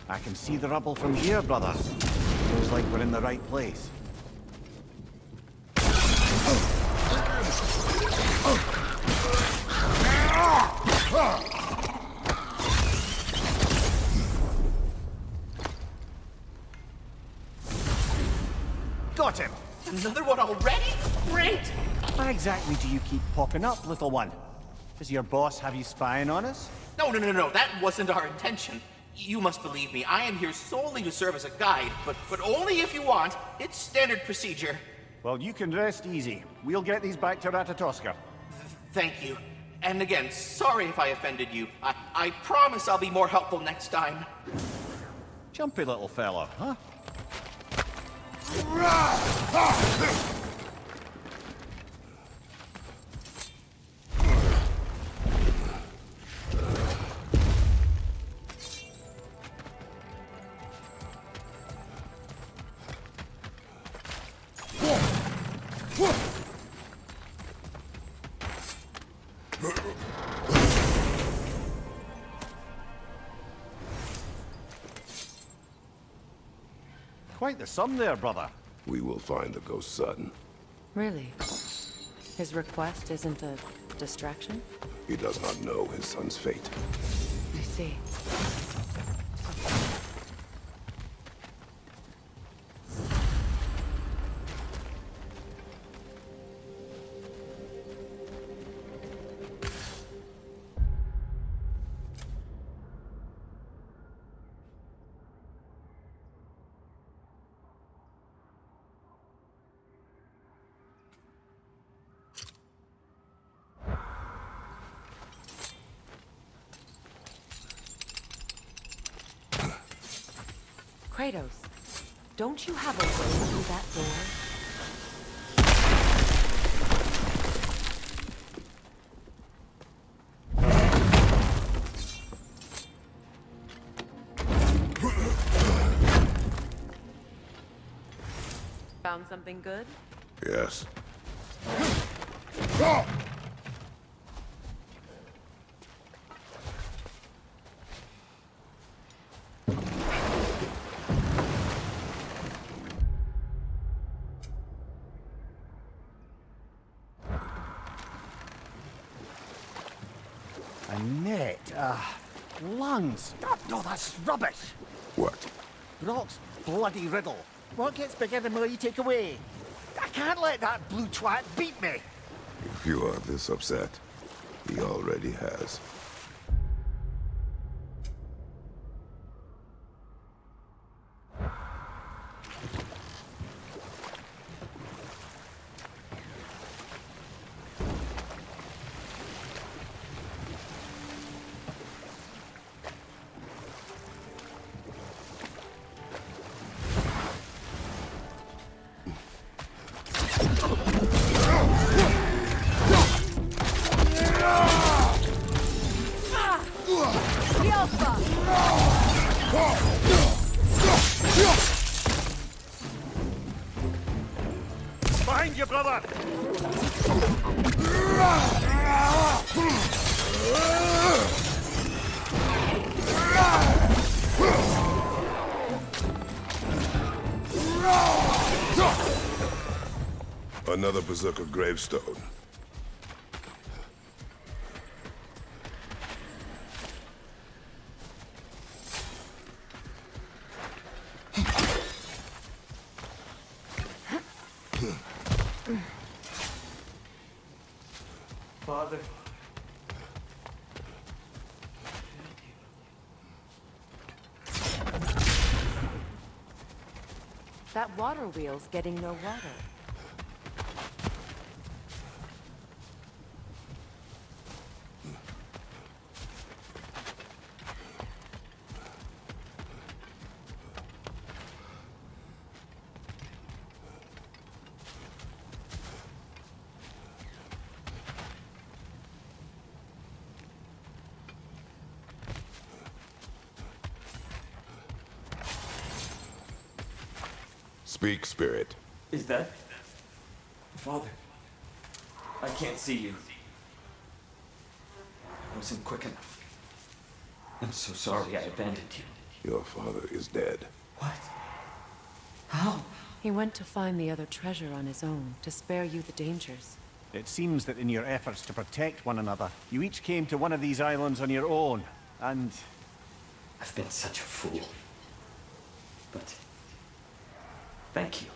I can see the rubble from here, brother. Feels like we're in the right place. Got him! Another one already? Great! Why exactly do you keep popping up, little one? Does your boss have you spying on us? No, that wasn't our intention. You must believe me, I am here solely to serve as a guide, but only if you want. It's standard procedure. Well, you can rest easy. We'll get these back to Ratatoska. Thank you. And again, sorry if I offended you. I promise I'll be more helpful next time. Jumpy little fella, huh? Quite the sum there, brother. We will find the ghost son. Really? His request isn't a distraction? He does not know his son's fate. I see. Kratos, don't you have a way through that door? Found something good? Yes. A net, lungs. Oh, no, that's rubbish. What? Brock's bloody riddle. What gets bigger the more you take away? I can't let that blue twat beat me. If you are this upset, he already has. behind you, brother! Another Berserker gravestone. Father. That water wheel's getting no water. Speak, spirit. Is that... Father? I can't see you. I wasn't quick enough. I'm so sorry I abandoned you. Your father is dead. What? How? He went to find the other treasure on his own, to spare you the dangers. It seems that in your efforts to protect one another, you each came to one of these islands on your own, and... I've been such a fool. But... thank you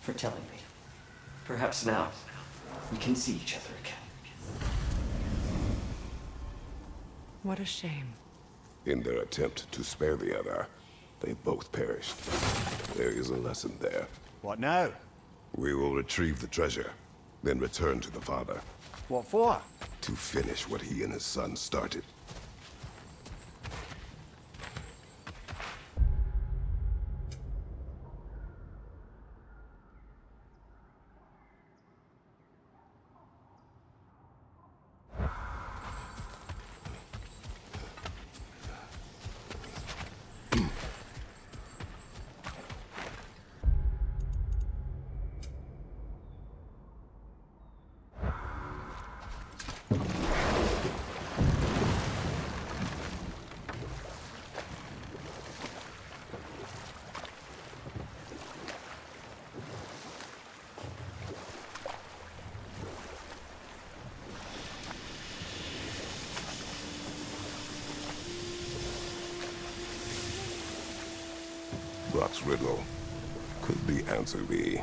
for telling me. Perhaps now we can see each other again. What a shame. In their attempt to spare the other, they both perished. There is a lesson there. What now? We will retrieve the treasure, then return to the father. What for? To finish what he and his son started. Brock's riddle. Could the answer be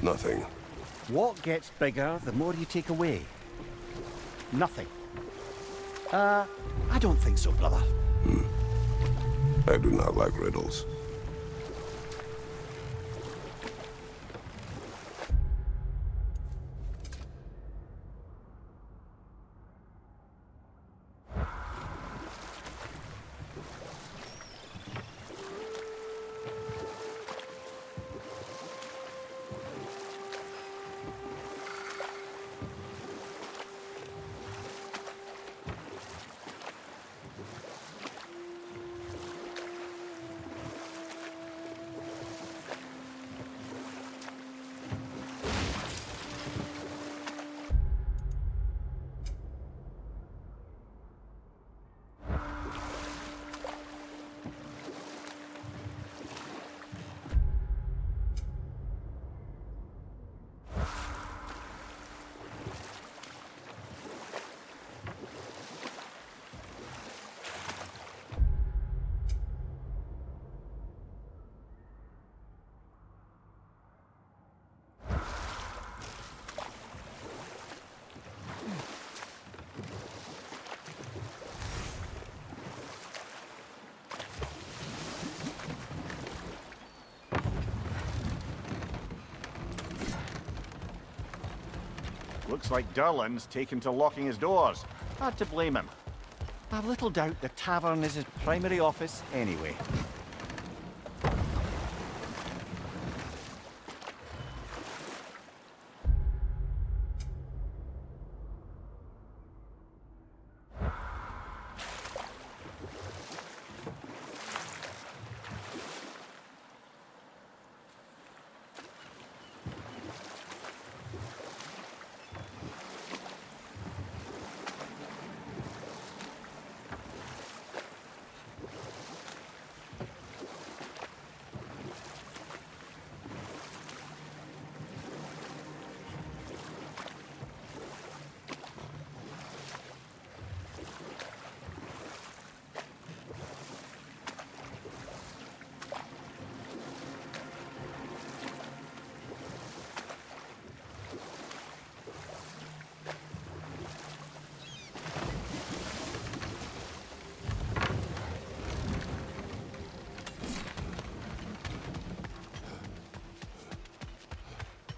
nothing? What gets bigger the more you take away? Nothing. I don't think so, brother. I do not like riddles. Looks like Durlin's taken to locking his doors. Hard to blame him. I've little doubt the tavern is his primary office anyway.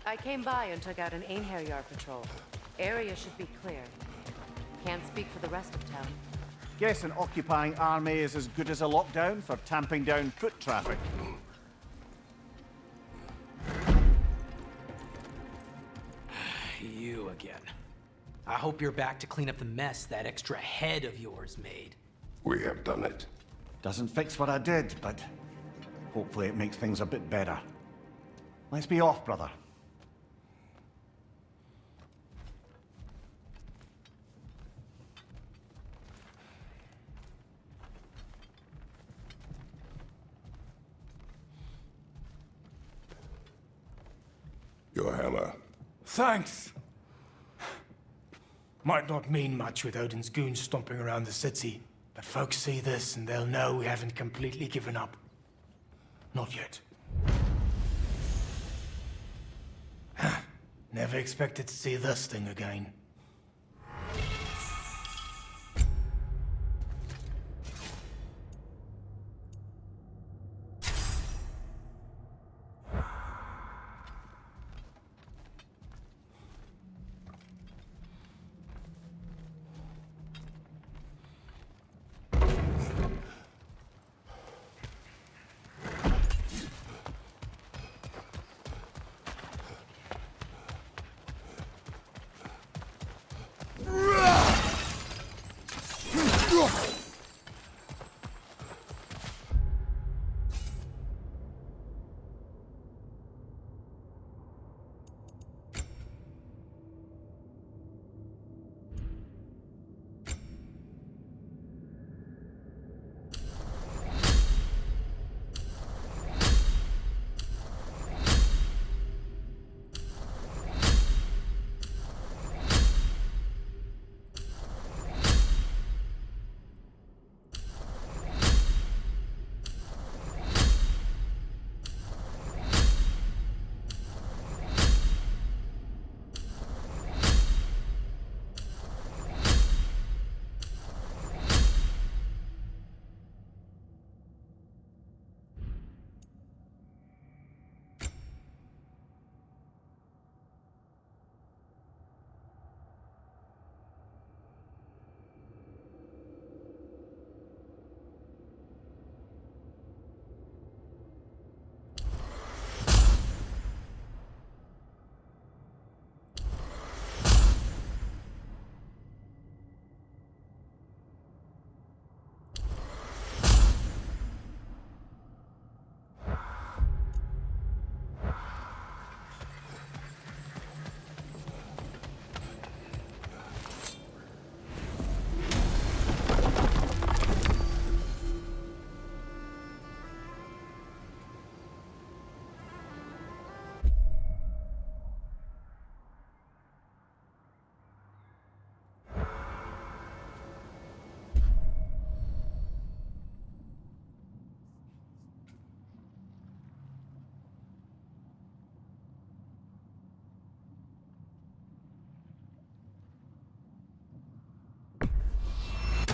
I came by and took out an Einherjar patrol. Area should be clear. Can't speak for the rest of town. Guess an occupying army is as good as a lockdown for tamping down foot traffic. You again. I hope you're back to clean up the mess that extra head of yours made. We have done it. Doesn't fix what I did, but hopefully it makes things a bit better. Let's be off, brother. Your hammer. Thanks. Might not mean much with Odin's goons stomping around the city, but folks see this and they'll know we haven't completely given up. Not yet. Never expected to see this thing again.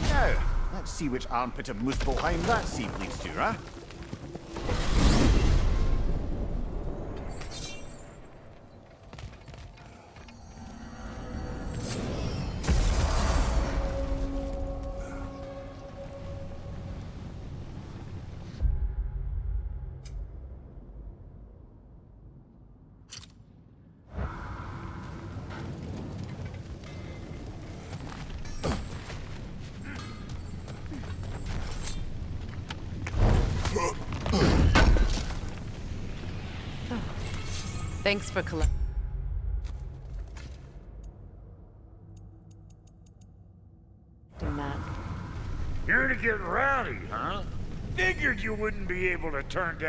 Now, let's see which armpit of Muspelheim that sea bleeds to, huh? Thanks for collecting that. Here to get rowdy, huh? Figured you wouldn't be able to turn down